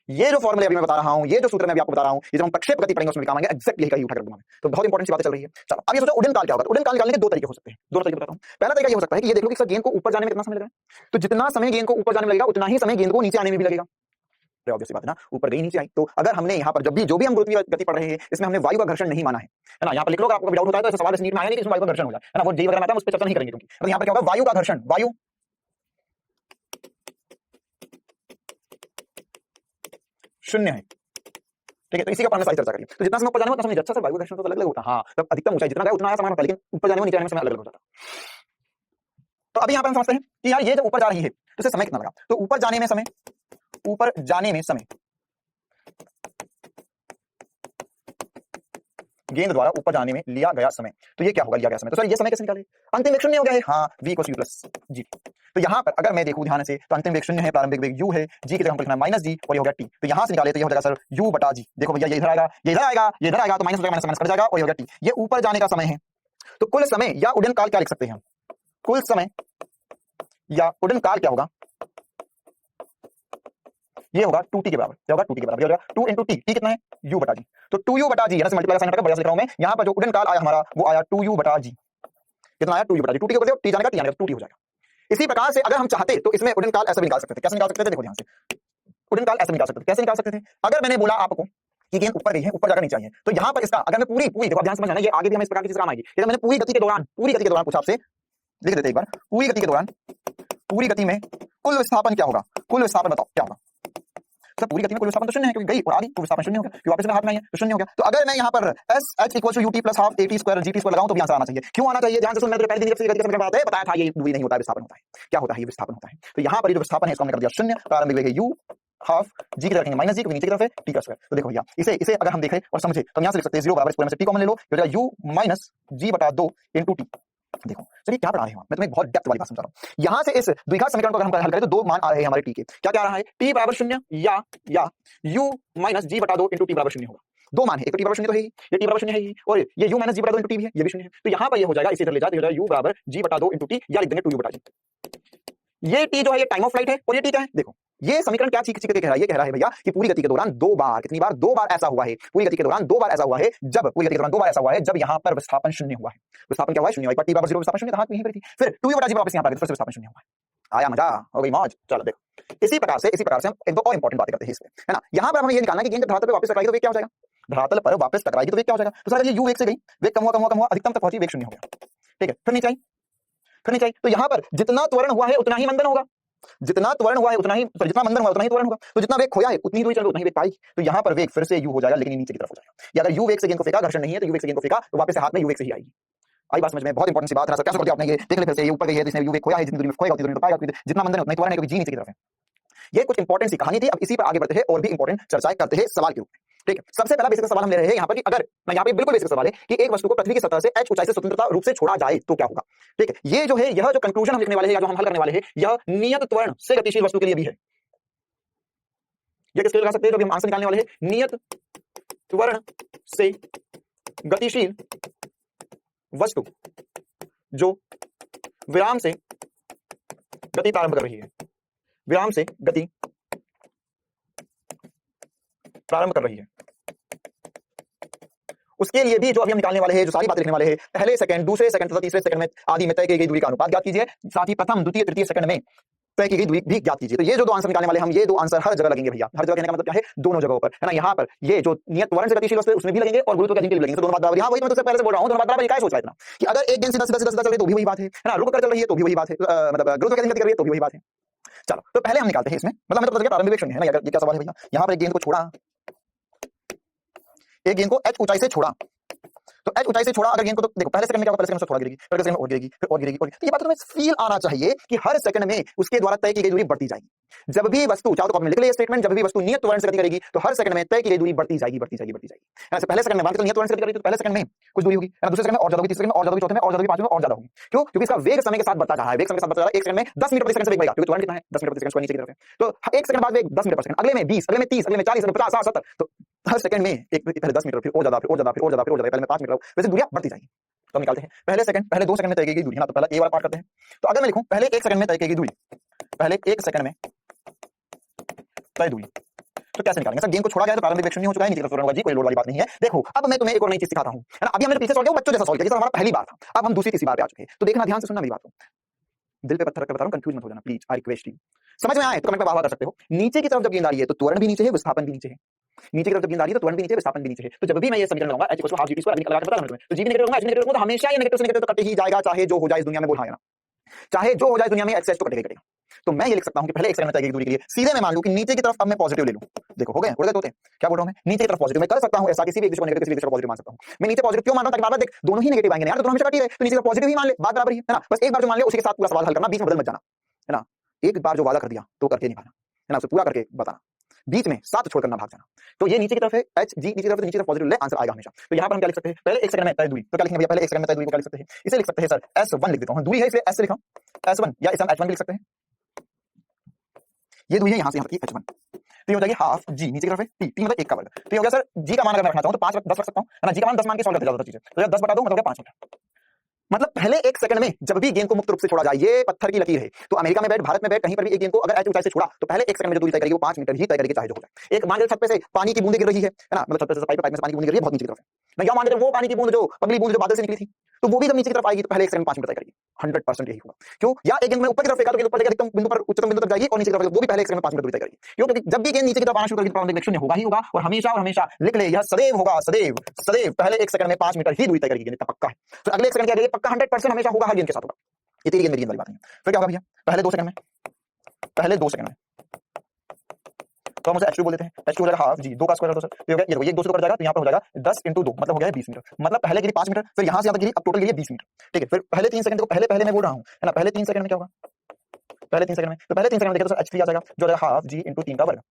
ये जो फॉर्मूले अभी मैं बता रहा हूं, ये जो सूत्र मैं अभी आपको बता रहा हूं, ये जब हम प्रक्षेप गति पढ़ेंगे उसमें काम आएगा, एग्जैक्टली यही उठा कर दूंगा मैं। तो बहुत इंपॉर्टेंट सी बातें चल रही है। चलो अब ये सोचो उड्डयन काल क्या होगा। तो उड्डयन काल निकालने के दो तरीके हो सकते हैं, दोनों तरीके बताता हूं। पहला तरीका ये हो सकता है कि ये देख लो कि सर गेंद को ऊपर जाने में कितना समय लगेगा, तो जितना समय गेंद को ऊपर जाने में लगेगा उतना ही समय गेंद को नीचे आने में भी लगेगा। ऑब्वियस बात है ना, ऊपर गई नीचे आई। तो अगर हमने यहाँ पर जो भी हम गुरुत्वीय गति पढ़ रहे हैं इसमें हमने वायु का घर्षण नहीं माना है ना, यहाँ पर लिख लो, अगर आपको डाउट होता है तो सवाल इस नीट में आएगा कि इसमें वायु का घर्षण हो जाए, है ना, वो जी वगैरह में आता है, उस पर चर्चा नहीं करेंगे, क्योंकि यहाँ पर क्या होगा, वायु का घर्षण, वायु शून्य है। ठीक है, तो इसी का सारी चर्चा करिए। तो जितना समय ऊपर जाने में उतना समय, अच्छा सर वायु घर्षण तो अलग अलग होता है, हाँ, तब अधिकतम ऊंचाई जितना गया उतना आया समान होता है, लेकिन ऊपर जाने में नीचे आने में समय अलग अलग हो जाता है। तो अभी यहाँ पर हम समझते हैं कि यार ये जब ऊपर जा रही है तो इसे समय कितना लगा। तो ऊपर जाने में समय गेंद द्वारा ऊपर जाने में लिया गया समय, तो ये क्या होगा, लिया गया समय। तो सर ये समय कैसे निकाले, अंतिम वेग शून्य हो गया है, हाँ v = u + g। तो यहाँ पर अगर मैं देखूं ध्यान से तो अंतिम वेग शून्य है, प्रारंभिक वेग u है, g की जगह हमको लिखना है माइनस g और ये हो गया t। तो यहाँ से निकाले तो ये हो जाएगा सर u बटा g। देखो भैया ये इधर आएगा, ये इधर आएगा, ये इधर आएगा, तो माइनस माइनस कट जाएगा और ये हो गया t। ये ऊपर जाने का समय है। तो कुल समय या उड्डयन काल क्या लिख सकते हैं हम, कुल समय या उड्डयन काल क्या होगा, ये होगा 2t के बराबर, क्या होगा 2t के बराबर, ये हो जाएगा 2 * t, t कितना है u बटा g। तो 2u बटा g, यहाँ से मल्टीप्लाई साइन हटाकर बढ़िया से लिख रहा हूं मैं, यहाँ पर जो उड्डयन काल आया हमारा वो आया 2u बटा g। कितना आया 2u बटा g, 2t के ऊपर t जाने का t आने का 2t हो जाएगा। इसी प्रकार से अगर हम चाहते तो इसमें उड्डयन काल ऐसे भी निकाल सकते थे। कैसे निकाल सकते थे, देखो ध्यान से, उड्डयन काल ऐसे निकाल सकते थे। कैसे निकाल सकते थे, अगर मैंने बोला आपको कि गेंद ऊपर गई है, ऊपर जाकर नीचे आई है, तो यहाँ पर इसका अगर मैं पूरी देखो ध्यान समझना, ये आगे भी हमें इस प्रकार की चीज काम आएगी। यदि मैंने पूरी गति के दौरान पूछा आपसे, लिख देते एक बार, पूरी गति में कुल विस्थापन क्या होगा, कुल विस्थापन बताओ क्या होगा। तो पूरी गति में कुल विस्थापन तो शून्य है, क्योंकि गई और आ गई तो विस्थापन शून्य हो गया, क्योंकि वापस में हाथ में आई है तो शून्य हो गया। तो अगर मैं यहाँ पर SH = UT + ½ AT² GT² लगाऊं तो भी आंसर आना चाहिए। क्यों आना चाहिए, ध्यान से सुन, मैंने पहले दिन जब से गति का समीकरण बताया था, ये दूरी नहीं होता है, विस्थापन होता है। क्या होता है, ये विस्थापन होता है। तो यहाँ पर ये जो विस्थापन है इसको हमने कर दिया शून्य, प्रारंभिक वेग है u हाफ, g की तरफ रखेंगे माइनस g, क्योंकि नीचे की तरफ है t का स्क्वायर। तो देखो भैया इसे अगर हम देखें और समझे तो यहाँ से लिख सकते हैं 0 बराबर, इस पूरे में से t कॉमन ले लो, ये हो जाएगा u - g/2 * t। देखो चलिए क्या पढ़ा रहे हो, मैं तुम्हें बहुत डेप्थ वाली बात समझा रहा हूं। यहां से इस द्विघात समीकरण को अगर हम हल करें तो दो मान आ रहे हैं हमारे t के। क्या क्या आ रहा है, t बराबर 0 या u - g/2 * t बराबर 0 होगा। दो मान है, एक तो t बराबर 0 तो है ही, ये t बराबर 0 है ही, और ये u - g/2 * t भी है, ये भी 0 है। तो यहाँ पर ये हो जाएगा, इसे इधर ले जाए तो हो जाएगा u = g/2 * t, या लिख देंगे 2u/t। ये t जो है ये टाइम ऑफ फ्लाइट है और ये t क्या है, देखो 2u = g/2 * t। 2u = g/2 * t = 0 है, 2u = g/2 * t = 0 है। तो यहाँ पर ये हो जाएगा इसे इधर ले जाए तो हो जाएगा u = g/2 * t, या लिख देंगे 2u/t। ये समीकरण क्या चीख चीख के कह रहा है? ये कह रहा है भैया कि पूरी गति के दौरान दो बार, कितनी बार? दो बार ऐसा हुआ है, पूरी गति के दौरान दो बार ऐसा हुआ है, जब पूरी गति के दौरान दो बार ऐसा हुआ है जब यहाँ पर विस्थापन शून्य हुआ है। विस्थापन क्या हुआ है? शून्य हुआ है। पर टी बराबर 0 विस्थापन शून्य था, हाथ में यहीं पर थी। फिर 2v/g वापस यहाँ पर आ गई, फिर से विस्थापन शून्य हुआ है। आया मजा, हो गई मौज। चलो देखो, इसी प्रकार से हम एक दो और इंपॉर्टेंट बातें करते हैं इसमें, है ना। यहाँ पर हमें ये निकालना है कि गेंद धरातल पर वापस टकराएगी तो वेग क्या हो जाएगा? धरातल पर वापस टकराएगी तो वेग क्या हो जाएगा? तो सर ये u वेग से गई, वेग कम हुआ, अधिकतम तक पहुंची, वेग शून्य हो गया। ठीक है, फिर नीचे आई, तो यहाँ पर जितना त्वरण हुआ है उतना ही मंदन होगा, जितना त्वरण हुआ है उतना ही, जितना मंदन हुआ उतना ही त्वरण होगा। तो जितना वेग खोया है उतनी दूरी चल उतना ही वेग पाएगी। तो यहाँ पर वेग फिर से u हो जाएगा, लेकिन नीचे की तरफ हो जाएगा। या अगर u वेग से गेंद को फेंका, घर्षण नहीं है तो u वेग से गेंद को फेंका तो वापस से हाथ में u वेग से ही आएगी। आई बात समझ में? बहुत इंपॉर्टेंट सी बात है। कैसे करते आपने ये देख ले, फिर से ये ऊपर गई है, जिसने u वेग खोया है, जितनी दूरी में खोएगा उतनी दूरी में पाएगा, जितना मंदन है उतना ही त्वरण है, क्योंकि g नीचे की तरफ है। ये कुछ इंपॉर्टेंट सी कहानी थी। अब इसी पर आगे बढ़ते हैं और भी इंपॉर्टेंट चर्चाएं करते हैं सवाल के रूप में। ठीक है, सबसे पहला बेसिक सवाल हम ले रहे हैं यहाँ पर कि अगर मैं यहाँ पे बिल्कुल बेसिक सवाल है कि एक वस्तु को पृथ्वी की सतह से h ऊंचाई से स्वतंत्रता रूप से छोड़ा जाए तो क्या होगा। ठीक है, ये जो है, यह जो कंक्लूजन हम लिखने वाले हैं या जो हम हल करने वाले हैं, यह नियत त्वरण से गतिशील वस्तु के लिए भी है। ये किसके लिए लगा सकते हैं? जो हम आंसर निकालने वाले हैं, नियत त्वरण से गतिशील वस्तु जो विराम से गति प्रारंभ कर रही है, विराम से गति प्रारंभ कर रही है, उसके लिए भी जो अभी हम निकालने वाले हैं, जो सारी बातें लिखने वाले हैं, पहले सेकंड, दूसरे सेकंड तथा तीसरे सेकंड में आदि में तय की गई दूरी का अनुपात ज्ञात कीजिए। साथ ही प्रथम, द्वितीय, तृतीय सेकंड में तय की गई दूरी भी ज्ञात कीजिए। तो ये जो दो आंसर निकालने वाले हम, ये दो आंसर हर जगह लगेंगे भैया। हर जगह कहने का मतलब क्या है? दोनों जगहों पर, है ना। यहाँ पर ये जो नियत त्वरण से गतिशील वस्तु है उसमें भी लगेंगे और गुरुत्व के अधीन के भी लगेंगे। तो दोनों बात बराबर। यहाँ वही मैं तुझसे पहले से बोल रहा हूँ, दोनों बात बराबर। क्या सोच रहा है इतना कि अगर एक गेंद सीधा सीधा सीधा चल रही है तो भी वही बात है ना, रुक कर चल रही है तो भी वही बात है, मतलब गुरुत्व के अधीन गति कर रही है तो भी वही बात है। चलो, तो पहले हम निकालते हैं इसमें, मतलब हमें तो पता चल गया प्रारंभिक वेग शून्य है ना। ये क्या सवाल है भैया? यहाँ पर एक गेंद को छोड़ा, एक गेंद को h ऊंचाई से छोड़ा, तो h ऊंचाई से छोड़ा अगर गेंद को, तो देखो पहले सेकंड में क्या होगा? पहले सेकंड में थोड़ा गिरेगी, फिर सेकंड में और गिरेगी, फिर और गिरेगी, और तो ये बात तुम्हें फील आना चाहिए कि हर सेकंड में उसके द्वारा तय की गई दूरी बढ़ती जाएगी। जब भी वस्तु, चाहो तो कॉपी में लिख ले ये स्टेटमेंट, जब भी वस्तु नियत त्वरण से गति करेगी तो हर सेकंड में तय की गई दूरी बढ़ती जाएगी, बढ़ती जाएगी, बढ़ती जाएगी। ऐसे पहले सेकंड में मान के नियत त्वरण से गति करेगी तो पहले सेकंड में कुछ दूरी होगी, है ना, दूसरे सेकंड में और ज्यादा होगी, तीसरे सेकंड में और ज्यादा होगी, चौथे में और ज्यादा होगी, पांचवें में और ज्यादा होगी। क्यों? क्योंकि इसका वेग समय के साथ बढ़ता जा रहा है, वेग समय के साथ बढ़ता जा रहा है। एक सेकंड में 10 मीटर प्रति सेकंड से वेग बढ़ेगा, क्योंकि त्वरण कितना है? 10 मीटर प्रति सेकंड नीचे की तरफ है। तो एक सेकंड बाद वेग 10 मीटर प्रति सेकंड, अगले में 20, अगले में 30, अगले में 40, अगले में 50, 60, 70। तो हर सेकंड में एक पहले 10 मीटर, फिर और ज्यादा, फिर और ज्यादा, फिर और ज्यादा, फिर और ज्यादा, पहले में 5 मीटर, वैसे दूरियां बढ़ती जाएंगी। तो हम निकालते हैं पहले सेकंड, पहले 2 सेकंड में तय की गई दूरी, है ना। तो पहले ए वाला पार्ट करते हैं। तो अगर मैं लिखूं पहले 1 सेकंड में तय की गई दूरी, पहले 1 सेकंड में तय दूरी, तो कैसे निकालेंगे? सर गेंद को छोड़ा गया तो प्रारंभिक वेग शून्य हो चुका है, नीचे की तरफ होगा जी, कोई लोड वाली बात नहीं है। देखो अब मैं तुम्हें एक और नई चीज सिखाता हूं, है ना। अभी हमने पीछे सॉल्व किया, बच्चों जैसा सॉल्व किया, जैसा हमारा पहली बार था। अब हम दूसरी तीसरी बार पे आ चुके हैं। तो देखना, ध्यान से सुनना मेरी बात को, दिल पे पत्थर रख कर बता रहा हूं, कंफ्यूज मत हो जाना प्लीज, आई रिक्वेस्ट यू। समझ में आए तो कमेंट में वाह कर सकते हो। नीचे की तरफ जब गेंद आ रही है तो त्वरण भी नीचे है, विस्थापन भी नीचे है। नीचे की तरफ जब गेंद आ रही है तो त्वरण भी नीचे है, विस्थापन भी नीचे है। तो जब भी मैं ये समीकरण लगाऊंगा h = ½ g/t², लगा के बता रहा हूं तुम्हें, तो g भी नेगेटिव होगा, h नेगेटिव होगा, तो हमेशा ये नेगेटिव से नेगेटिव तो कट ही जाएगा, चाहे जो हो जाए इस दुनिया में। बोल हाँ या ना? चाहे जो हो जाए दुनिया में, एक्सेस तो कटेगा कटेगा। तो मैं ये लिख सकता हूं कि पहले 1 सेकंड में तय की दूरी के लिए सीधे मैं मान लूं कि नीचे की तरफ अब मैं पॉजिटिव ले लूं। देखो हो गए, उड़ गए तोते। क्या बोल रहा हूं मैं? नीचे की तरफ पॉजिटिव मैं कर सकता हूं, ऐसा किसी भी एक दिशा को नेगेटिव, किसी भी दिशा को पॉजिटिव मान सकता हूं। मैं नीचे पॉजिटिव क्यों मान रहा हूं? ताकि बार-बार देख दोनों ही नेगेटिव आएंगे यार, तो दोनों हमेशा कट ही रहे, तो नीचे का पॉजिटिव ही मान ले, बात बराबर ही है ना। बस एक बार जो मान ले उसी के साथ पूरा सवाल हल करना, बीच में बदल मत जाना, है ना। एक बार जो वादा कर दिया तो करके निभाना, है ना, उसे पूरा करके बताना, बीच में साथ छोड़कर ना भाग जाना। तो ये नीचे की तरफ है h, g नीचे की तरफ है, नीचे की तरफ पॉजिटिव ले, आंसर आएगा हमेशा। तो यहाँ पर हम क्या लिख सकते हैं? पहले 1 सेकंड में तय दूरी, तो क्या लिखेंगे भैया? पहले 1 सेकंड में तय दूरी को क्या लिख सकते हैं? इसे लिख सकते हैं सर s1 लिख देता हूं, दूरी है इसलिए s से लिखा s1, या इसे हम h1 भी लिख सकते हैं। ये दूरी है यहाँ से यहाँ तक h1, तो ये हो जाएगी हाफ g, नीचे की तरफ है t, t मतलब 1 का वर्ग। तो ये हो गया सर g का मान अगर मैं रखना चाहूं तो 5 10 रख सकता हूं, है ना। g का मान 10 मान के सॉल्व करते जाओ चीजें, तो 10 बटा 2 मतलब 5 मीटर। मतलब पहले 1 सेकंड में जब भी गेंद को मुक्त रूप से छोड़ा जाए, ये पत्थर की लकीर है। तो अमेरिका में बैठ, भारत में बैठ, कहीं पर भी एक गेंद को अगर h ऊंचाई से छोड़ा तो पहले 1 सेकंड में जो दूरी तय करेगी वो 5 मीटर ही तय करेगी, चाहे जो हो जाए। एक मान लो छत पे से पानी की बूंदें गिर रही है ना, मतलब छत पे से पाइप में से पानी की बूंदें गिर रही है बहुत नीचे की तरफ है। मैं क्या मान लेता हूं वो पानी की बूंद जो अगली बूंद जो बादल से निकली थी, तो वो भी जब नीचे की तरफ आएगी तो पहले 1 सेकंड 5 मीटर तय करेगी। 100% यही होगा। क्यों? या एक गेंद में ऊपर की तरफ फेंका तो ऊपर लेकर अधिकतम बिंदु पर, उच्चतम बिंदु तक जाएगी, और नीचे की तरफ वो भी पहले 1 सेकंड में 5 मीटर दूरी तय करेगी। क्यों? क्योंकि जब भी गेंद नीचे की तरफ आना शुरू करेगी तो प्रारंभिक वेग शून्य होगा ही होगा, और हमेशा लिख ले, यह सदैव होगा, सदैव सदैव पहले 1 सेकंड में 5 मीटर ही दूरी तय करेगी, इतना पक्का है। तो अगले 1 सेकंड क्या पक्का 100% हमेशा होगा, हर गेंद के साथ होगा। ये तेरी गेंद मेरी गेंद वाली बात नहीं है। फिर क्या होगा भैया? पहले 2 सेकंड में, पहले 2 सेकंड में तो हम उसे h2 बोल देते हैं। h2 हो जाएगा हाफ g, 2 का स्क्वायर है तो सर ये हो गया, ये देखो ये 2 से कट जाएगा, तो यहाँ पर हो जाएगा 10 × 2 मतलब हो गया 20 मीटर। मतलब पहले गिरी 5 मीटर, फिर यहाँ से यहाँ तक गिरी, अब टोटल गिरी 20 मीटर। ठीक है, फिर पहले 3 सेकंड, देखो पहले मैं बोल रहा हूँ, है ना। पहले 3 सेकंड में क्या होगा? पहले 3 सेकंड में, तो पहले 3 सेकंड में देखें तो h3 आ जाएगा, जो हो जाएगा हाफ g × 3 का वर्ग।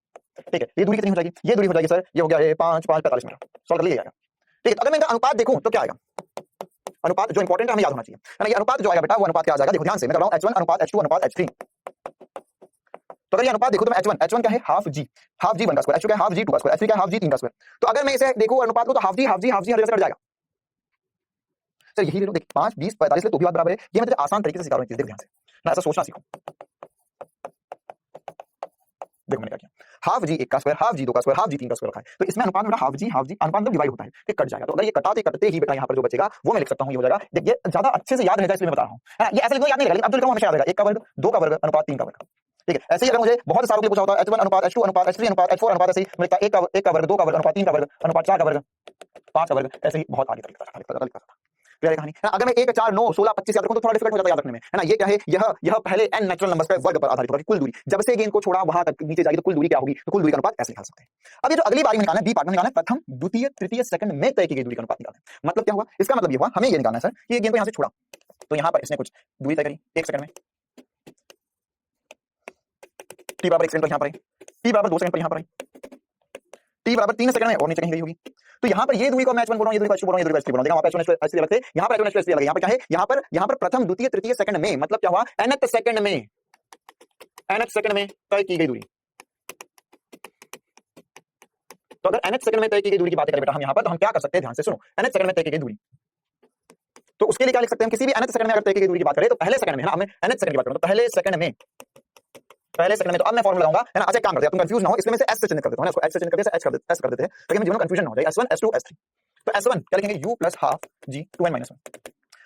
ठीक है, ये दूरी कितनी हो जाएगी? ये दूरी हो जाएगी सर, ये हो गया 5 5 45 मीटर। सॉल्व कर लिया जाएगा। ठीक है, तो अगर मैं इनका अनुपात देखूं तो क्या आएगा? अनुपात जो इंपॉर्टेंट है हमें याद होना चाहिए, है ना। ये अनुपात जो आएगा बेटा, वो अनुपात क्या आ जाएगा? देखो ध्यान से, मैं कर रहा हूं h1 अनुपात h2 अनुपात h3। तो अगर ये अनुपात देखो तो मैं h1 क्या है? हाफ g 1 का स्क्वायर, h2 क्या है? हाफ g 2 का स्क्वायर, h3 क्या है? हाफ g 3 का स्क्वायर। तो अगर मैं इसे देखूं अनुपात को, तो हाफ g हर जगह से कट जाएगा। सर यही ले लो, देख 5 20 45 ले तो भी बात बराबर है। ये मैं तुझे आसान तरीके से सिखा रहा हूं, देख ध्यान से ना, ऐसा सोचना सीखो। देखो मैंने क्या किया, हाफ जी 1 का स्क्वायर, हाफ जी 2 का स्क्वायर, हाफ जी 3 का स्क्वायर रखा है, तो इसमें अनुपात में हाफ जी अनुपात में डिवाइड होता है, ये कट जाएगा। तो अगर ये कटाते कटते ही बेटा यहाँ पर जो बचेगा वो मैं लिख सकता हूँ, ये हो जाएगा। देखिए ज्यादा अच्छे से याद रहेगा इसलिए मैं बता रहा हूँ, है ना। ये ऐसे लिखो याद नहीं रहेगा, लेकिन अब जो लिखा हूं हमेशा याद रहेगा। 1 का वर्ग, 2 का वर्ग अनुपात 3 का वर्ग, ठीक है। ऐसे ही अगर मुझे बहुत सारों के लिए पूछा होता है H1 अनुपात H2 अनुपात H3 अनुपात H4 अनुपात, ऐसे ही मिलता 1 का वर्ग, 2 का वर्ग अनुपात 3 का वर्ग अनुपात 4 का वर्ग 5 का वर्ग, ऐसे ही बहुत आगे तक लिखता था। क्लियर है कहानी? अगर मैं 1 4 9 16 25 याद रखूं तो थोड़ा डिफिकल्ट हो जाता है याद रखने में, है ना। ये क्या है, यह पहले n नेचुरल नंबर्स के वर्ग पर आधारित होगा, कुल दूरी। जब से गेंद को छोड़ा वहां तक नीचे जाएगी तो कुल दूरी क्या होगी, तो कुल दूरी का अनुपात ऐसे निकाल सकते हैं। अब ये जो अगली बारी में निकालना है, बी पार्ट में निकालना है, प्रथम द्वितीय तृतीय सेकंड में तय की गई दूरी का अनुपात निकालना है। मतलब क्या हुआ, इसका मतलब ये हुआ हमें ये निकालना है सर कि ये गेंद को यहां से छोड़ा तो यहां पर इसने कुछ दूरी तय करी 1 सेकंड में, t बराबर 1 सेकंड पर यहां पर आई, t बराबर 2 सेकंड पर यहां पर आई, t बराबर 3 सेकंड में और नीचे कहीं गई होगी। तो यहाँ पर ये दूरी को मैं H1 बोल रहा हूं, ये दूरी को H2 बोल रहा हूं, ये दूरी को H3 बोल रहा हूं। देखा वहां पे H1 H3 अलग थे, यहाँ पर H1 H2 अलग है। यहाँ पर क्या है, यहाँ पर प्रथम द्वितीय तृतीय सेकंड में, मतलब क्या हुआ, nth सेकंड में, nth सेकंड में तय की गई दूरी। तो अगर nth सेकंड में तय की गई दूरी की बात करें बेटा हम यहाँ पर, तो हम क्या कर सकते हैं, ध्यान से सुनो। nth सेकंड में तय की गई दूरी, तो उसके लिए क्या लिख सकते हैं, किसी भी nth सेकंड में अगर तय की गई दूरी की बात करें तो पहले सेकंड में, है ना। हमें nth सेकंड की बात करें तो पहले सेकंड में, तो अब मैं फॉर्मूला लगाऊंगा, है ना। अच्छा एक काम करते हैं, तुम कंफ्यूज ना हो, इसलिए मैं इसे s से चिन्हित कर देता हूं, इसको s से चिन्हित करके s कर देते हैं ताकि हमें जीवन में कंफ्यूजन ना हो जाए। S1 S2 S3, तो S1 क्या लिखेंगे, u plus half g 2n minus 1।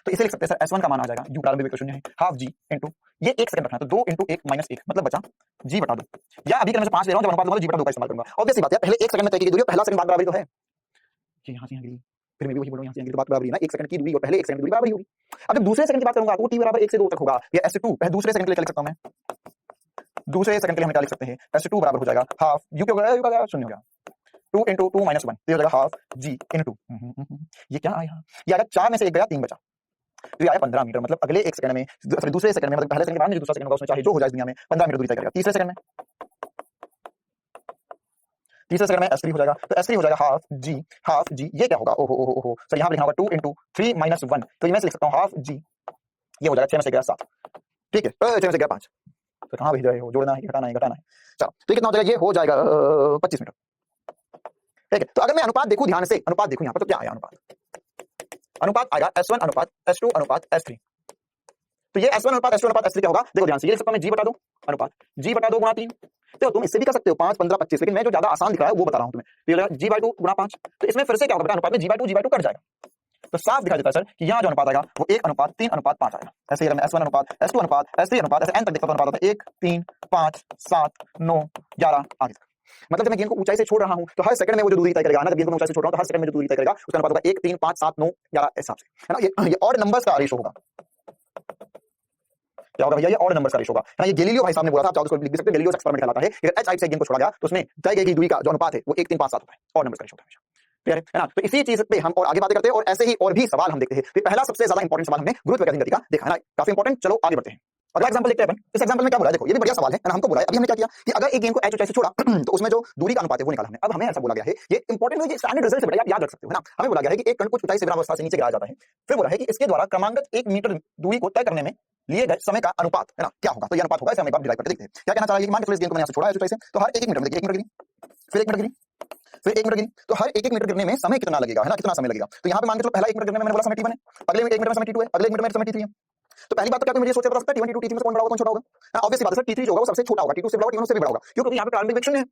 तो इसे लिख सकते हैं सर, S1 का मान आ जाएगा u प्रारंभिक वेग शून्य है, हाफ g इनटू ये 1 सेकंड रखना है तो 2 × 1 - 1 मतलब बचा g बटा 2, या अभी के मैं 5 ले रहा हूं, जब अनुपात लूंगा तो g बटा 2 का इस्तेमाल करूंगा। ऑब्वियस सी बात है, पहले 1 सेकंड में तय की गई दूरी, पहला सेकंड बात बराबरी तो है कि यहां से यहां गिरी, फिर मैं भी वही बोल रहा हूं, यहां से यहां गिरी तो बात बराबरी है ना। 1 सेकंड की दूरी और पहले 1 सेकंड की दूरी बराबरी होगी। अब जब दूसरे सेकंड की बात करूंगा तो t बराबर 1 से 2 तक होगा, या S2 पहले दूसरे सेकंड के लिए क्या लिख सकता हूं मैं, दूसरे सेकंड के लिए हम क्या लिख सकते हैं, S2 बराबर हो जाएगा हाफ u क्या हो गया, u का शून्य हो गया, 2 × 2 - 1 तो ये हो जाएगा हाफ g इनटू, ये क्या आया, ये आया 4 में से 1 गया 3 बचा, तो ये आया 15 मीटर। मतलब अगले 1 सेकंड में, सॉरी दूसरे सेकंड में, मतलब पहले सेकंड के बाद में जो दूसरा सेकंड होगा उसमें चाहे जो हो जाए दुनिया में 15 मीटर दूरी तय करेगा। तीसरे सेकंड में S3 हो जाएगा, तो S3 हो जाएगा हाफ g, ये क्या होगा, ओहो ओहो ओहो सर, यहाँ लिखना होगा 2 × 3 - 1, तो ये मैं लिख सकता हूँ हाफ g, ये हो जाएगा 6 में से गया 7, ठीक है, 6 में से गया 5, तो कहाँ भेज रहे हो, जोड़ना है घटाना है, चलो तो ये कितना हो जाएगा, ये हो जाएगा 25 मीटर, ठीक है। तो अगर मैं अनुपात देखूं ध्यान से, अनुपात देखूं यहाँ पर तो क्या आया, अनुपात आएगा S1 अनुपात S2 अनुपात S3। तो ये S1 अनुपात S2 अनुपात S3 क्या होगा, देखो ध्यान से, ये लिख सकता हूं मैं g बटा 2 अनुपात g बटा 2 गुणा 3। तो तुम इससे भी कर सकते हो 5 15 25, लेकिन मैं जो ज्यादा आसान दिख रहा है वो बता रहा हूं तुम्हें। तो ये हो जाएगा g/2 गुणा 5, तो इसमें फिर से क्या होगा बेटा, अनुपात में g/2 कट जाएगा, तो साफ दिखाई देता है सर कि यहाँ जो अनुपात आएगा वो 1 अनुपात 3 अनुपात 5 आएगा। ऐसे ही अगर मैं S1 अनुपात S2 अनुपात S3 अनुपात ऐसे n तक देखता तो अनुपात होता है 1 3 5 7 9 11 आगे तक। मतलब जब मैं गेंद को ऊंचाई से छोड़ रहा हूं तो हर सेकंड में वो जो दूरी तय करेगा ना, जब गेंद को ऊंचाई से छोड़ रहा हूं तो हर सेकंड में जो दूरी तय करेगा उसका अनुपात होगा 1 3 5 7 9 11 इस हिसाब से, है ना। ये ऑड नंबर्स का रेशो होगा, क्या होगा भैया, ये ऑड नंबर्स का रेशो होगा, है ना। ये गैलीलियो भाई साहब ने बोला था, आप चाहो तो लिख सकते हो, गैलीलियोस एक्सपेरिमेंट कहलाता है। अगर h से गेंद को छोड़ा गया तो उसमें तय गई दूरी का जो अनुपात है वो 1 3 5 7 होता है, ऑड नंबर्स का रेशो होता है, क्लियर है ना। तो इसी चीज पे हम और आगे बातें करते हैं और ऐसे ही और भी सवाल हम देखते हैं। तो पहला सबसे ज्यादा इंपॉर्टेंट सवाल हमने गुरुत्वाकर्षण गति का देखा, है ना, काफी इंपॉर्टेंट। चलो आगे बढ़ते हैं, अगला एग्जांपल देखते हैं अपन। इस एग्जांपल में क्या बोला है, देखो ये भी बढ़िया सवाल है ना। हमको बोला है, अभी हमने क्या किया कि अगर एक गेंद को h ऊंचाई से छोड़ा तो उसमें जो दूरी का अनुपात है वो निकाला हमने। अब हमें ऐसा बोला गया है, ये इंपॉर्टेंट है, ये स्टैंडर्ड रिजल्ट से बेटा याद रख सकते हो, है ना। हमें बोला गया है कि एक कण को ऊंचाई से विराम अवस्था से नीचे गिराया जाता है, फिर बोला है कि इसके द्वारा क्रमांकित 1 मीटर दूरी को तय करने में लिए गए समय का अनुपात, है ना, क्या होगा। तो ये अनुपात होगा, इसे हम एक बार डिराइव करके देखते हैं। क्या कहना चाह रहा है, मान के चलो इस गेंद को मैंने यहां से छोड़ा है ऊंचाई से, तो हर 1 मीटर में, 1 मीटर गिरी, फिर 1 मीटर गिरी, फिर 1 मीटर गिरी, तो हर 1 मीटर गिरने में समय कितना लगेगा, है ना, कितना समय लगेगा। तो यहाँ पे मान के चलो पहला 1 मीटर गिरने में मैंने बोला समय t1 है, अगले 1 मीटर में समय t2 है, अगले 1 मीटर में समय t3 है। तो पहली बात तो क्या तुम मुझे सोच के बता सकते हो t1 t2 t3 में से कौन बड़ा होगा कौन छोटा होगा। ऑब्वियस सी बात है सर, t3 जो होगा वो सबसे छोटा होगा, t2 से बड़ा होगा, t1 से भी बड़ा होगा, क्यों, क्योंकि यहाँ पे प्रारंभिक वेग शून्य है।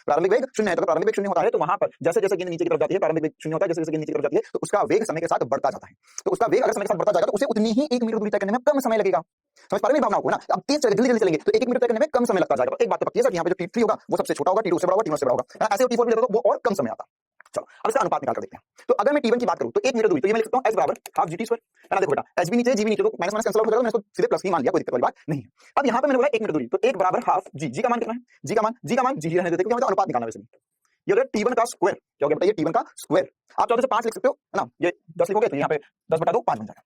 प्रारंभिक वेग शून्य है, तो प्रारंभिक वेग शून्य होता है तो वहां पर जैसे जैसे गेंद नीचे की तरफ जाती है प्रारंभिक वेग शून्य होता है, जैसे जैसे गेंद नीचे की तरफ जाती है तो उसका वेग समय के साथ बढ़ता जाता है। तो उसका वेग अगर समय के साथ बढ़ता जाएगा तो उसे उतनी ही 1 मीटर दूरी तय करने में कम समय लगेगा। समझ पा रहे हैं भावना को, है ना। अब तेज चले, जल्दी जल्दी चलेंगे तो 1 मीटर तय करने में कम समय लगता जाएगा। तो एक बात तो पक्की है सर, यहाँ पे जो t3 होगा वो सबसे छोटा होगा, t2 से बड़ा होगा, t1 से बड़ा होगा, ऐसे t4 भी तो वो और कम समय आता। चलो अब इसका अनुपात निकाल कर देखते हैं। तो अगर मैं t1 की बात करूं तो 1 मीटर दूरी, तो ये मैं लिख सकता हूं h बराबर हाफ gt2, है ना। देखो बेटा h भी नीचे g भी नीचे, तो माइनस माइनस कैंसिल आउट हो जाएगा, मैंने इसको सीधे प्लस ही मान लिया, कोई दिक्कत वाली बात नहीं है। अब यहाँ पे मैंने बोला 1 मीटर दूरी, तो 1 बराबर हाफ g का मान कितना है, g का मान g रहने देते, क्योंकि हमें अनुपात निकालना है। वैसे ये हो गया t1 का स्क्वायर, क्या हो गया बेटा, ये t1 का स्क्वायर। आप चाहो तो 5 लिख सकते हो, है ना, ये 10 लिखोगे तो यहाँ पे 10 बटा 2 5 बन जाएगा,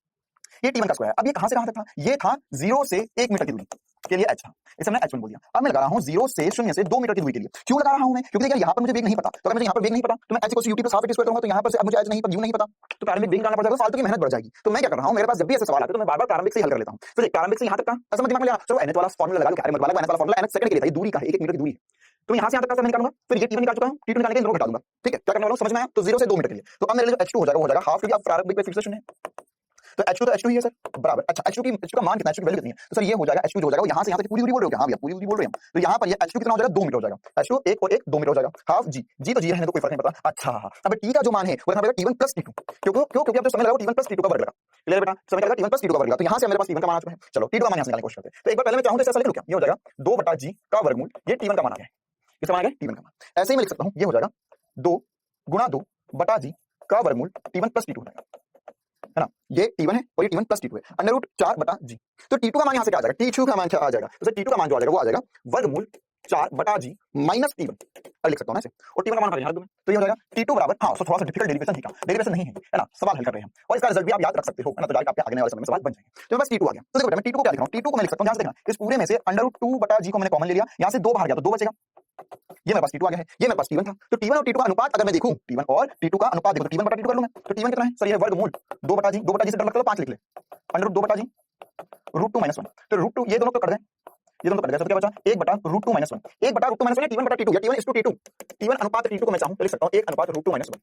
ये t1 का स्क्वायर। अब ये कहां से कहां तक था, ये था 0 से 1 मीटर की दूरी के लिए h था, इसे मैंने h1 बोल दिया। अब मैं लगा रहा हूं 0 से 0 से 2 मीटर की दूरी के लिए। क्यों लगा रहा हूं मैं, क्योंकि देखिए यहाँ पर मुझे वेग नहीं पता, तो अगर मुझे यहाँ पर वेग नहीं पता तो मैं h को ut plus half t square करूंगा, तो यहाँ पर से अब मुझे h नहीं पता, u नहीं पता, तो प्रारंभिक वेग निकालना पड़ जाएगा, फालतू की मेहनत बढ़ जाएगी। तो मैं क्या कर रहा हूं, मेरे पास जब भी ऐसे सवाल आते हैं तो मैं बार-बार प्रारंभिक से हल कर लेता हूं। तो प्रारंभिक से यहाँ तक का ऐसा मत दिमाग में लेना, चलो nth वाला फार्मूला लगा लो, अरे मत वाला nth वाला फार्मूला nth सेकंड के लिए था, ये दूरी का है, 1 मीटर की दूरी है, तो यहाँ से यहाँ तक का मैं निकालूंगा। फिर ये t1 निकाल चुका हूं, t2 निकालने के लिए घटा दूंगा, ठीक है। क्या करने वाला हूं समझ में आया। तो 0 से 2 मीटर के लिए तो अब मेरे लिए h2 हो जाएगा हाफ, क्योंकि अब प्रारंभिक वेग फिर से शून्य है, तो H2 तो H2 ही है सर बराबर। अच्छा H2 का मान कितना है, H2 की वैल्यू कितनी है, तो सर ये हो जाएगा H2 जो हो जाएगा यहाँ से यहाँ तक पूरी दूरी बोल रहे हो क्या, हाँ भैया पूरी दूरी बोल रहे हैं हम, तो यहाँ पर ये H2 कितना हो जाएगा 2 मीटर हो जाएगा, H2 1 और 1 2 मीटर हो जाएगा, हाफ जी जी तो जी रहने दो कोई फर्क नहीं पड़ता। अच्छा अब T का जो मान है वो रखना पड़ेगा T1 + T2, क्योंकि अब जो समय लगा T1 + T2 का वर्ग लगा, क्लियर बेटा, समय लगा T1 + T2 का वर्ग लगा, तो यहाँ से मेरे पास T1 का मान आ चुका है। चलो T2 का मान यहाँ से निकालने की कोशिश करते हैं, तो एक बार पहले मैं चाहूँ तो ऐसा लिख लूँ क्या, ये हो जाएगा 2/g का वर्गमूल, ये T1 का मान आ गया है, किसका मान आ गया T1 का मान, ऐसे ही मैं लिख सकता हूँ, ये हो जाएगा 2 × 2/g का वर्गमूल T1 + T2 हो जाएगा, है ना, ये T1 है और ये T1 + T2 है, √4/g, तो T2 का मान यहाँ से क्या आ जाएगा, T2 का मान क्या आ जाएगा, तो सर T2 का मान जो आ जाएगा वो आ जाएगा वर्गमूल 4/g माइनस T1, अब लिख सकता हूँ ना ऐसे, और T1 का मान यहाँ रख दूं मैं, तो ये हो जाएगा T2 बराबर, हाँ सो थोड़ा सा डिफिकल्ट डेरिवेशन ठीक है, डेरिवेशन नहीं है ना, सवाल हल कर रहे हैं हम और इसका रिजल्ट भी आप याद रख सकते हो, है ना, तो डायरेक्ट आपके आगे वाले समय में सवाल बन जाएंगे। तो बस T2 आ गया, तो देखो मैं T2 को क्या लिख रहा हूँ, T2 को मैं लिख सकता हूँ यहाँ से, देखना इस पूरे में से √2/g को मैंने कॉमन ले लिया, यहाँ से 2 बाहर गया तो 2 बचेगा, ये मेरे पास T2 आ गया है, ये मेरे पास T1 था, तो T1 और T2 का अनुपात अगर मैं देखूं, T1 और T2 का अनुपात देखो, तो T1/T2 कर लूं मैं, तो T1 कितना है सर, ये वर्गमूल 2/g से डर लगता है तो 5 लिख ले, √2/g √2 - 1, तो √2 ये दोनों को कर दें, ये दोनों कट गया, तो क्या बचा 1/√2 - 1, 1/√2 - 1 T1/T2 या T1 is to T2, T1 अनुपात T2 को मैं चाहूं तो लिख सकता हूं 1/√2 - 1,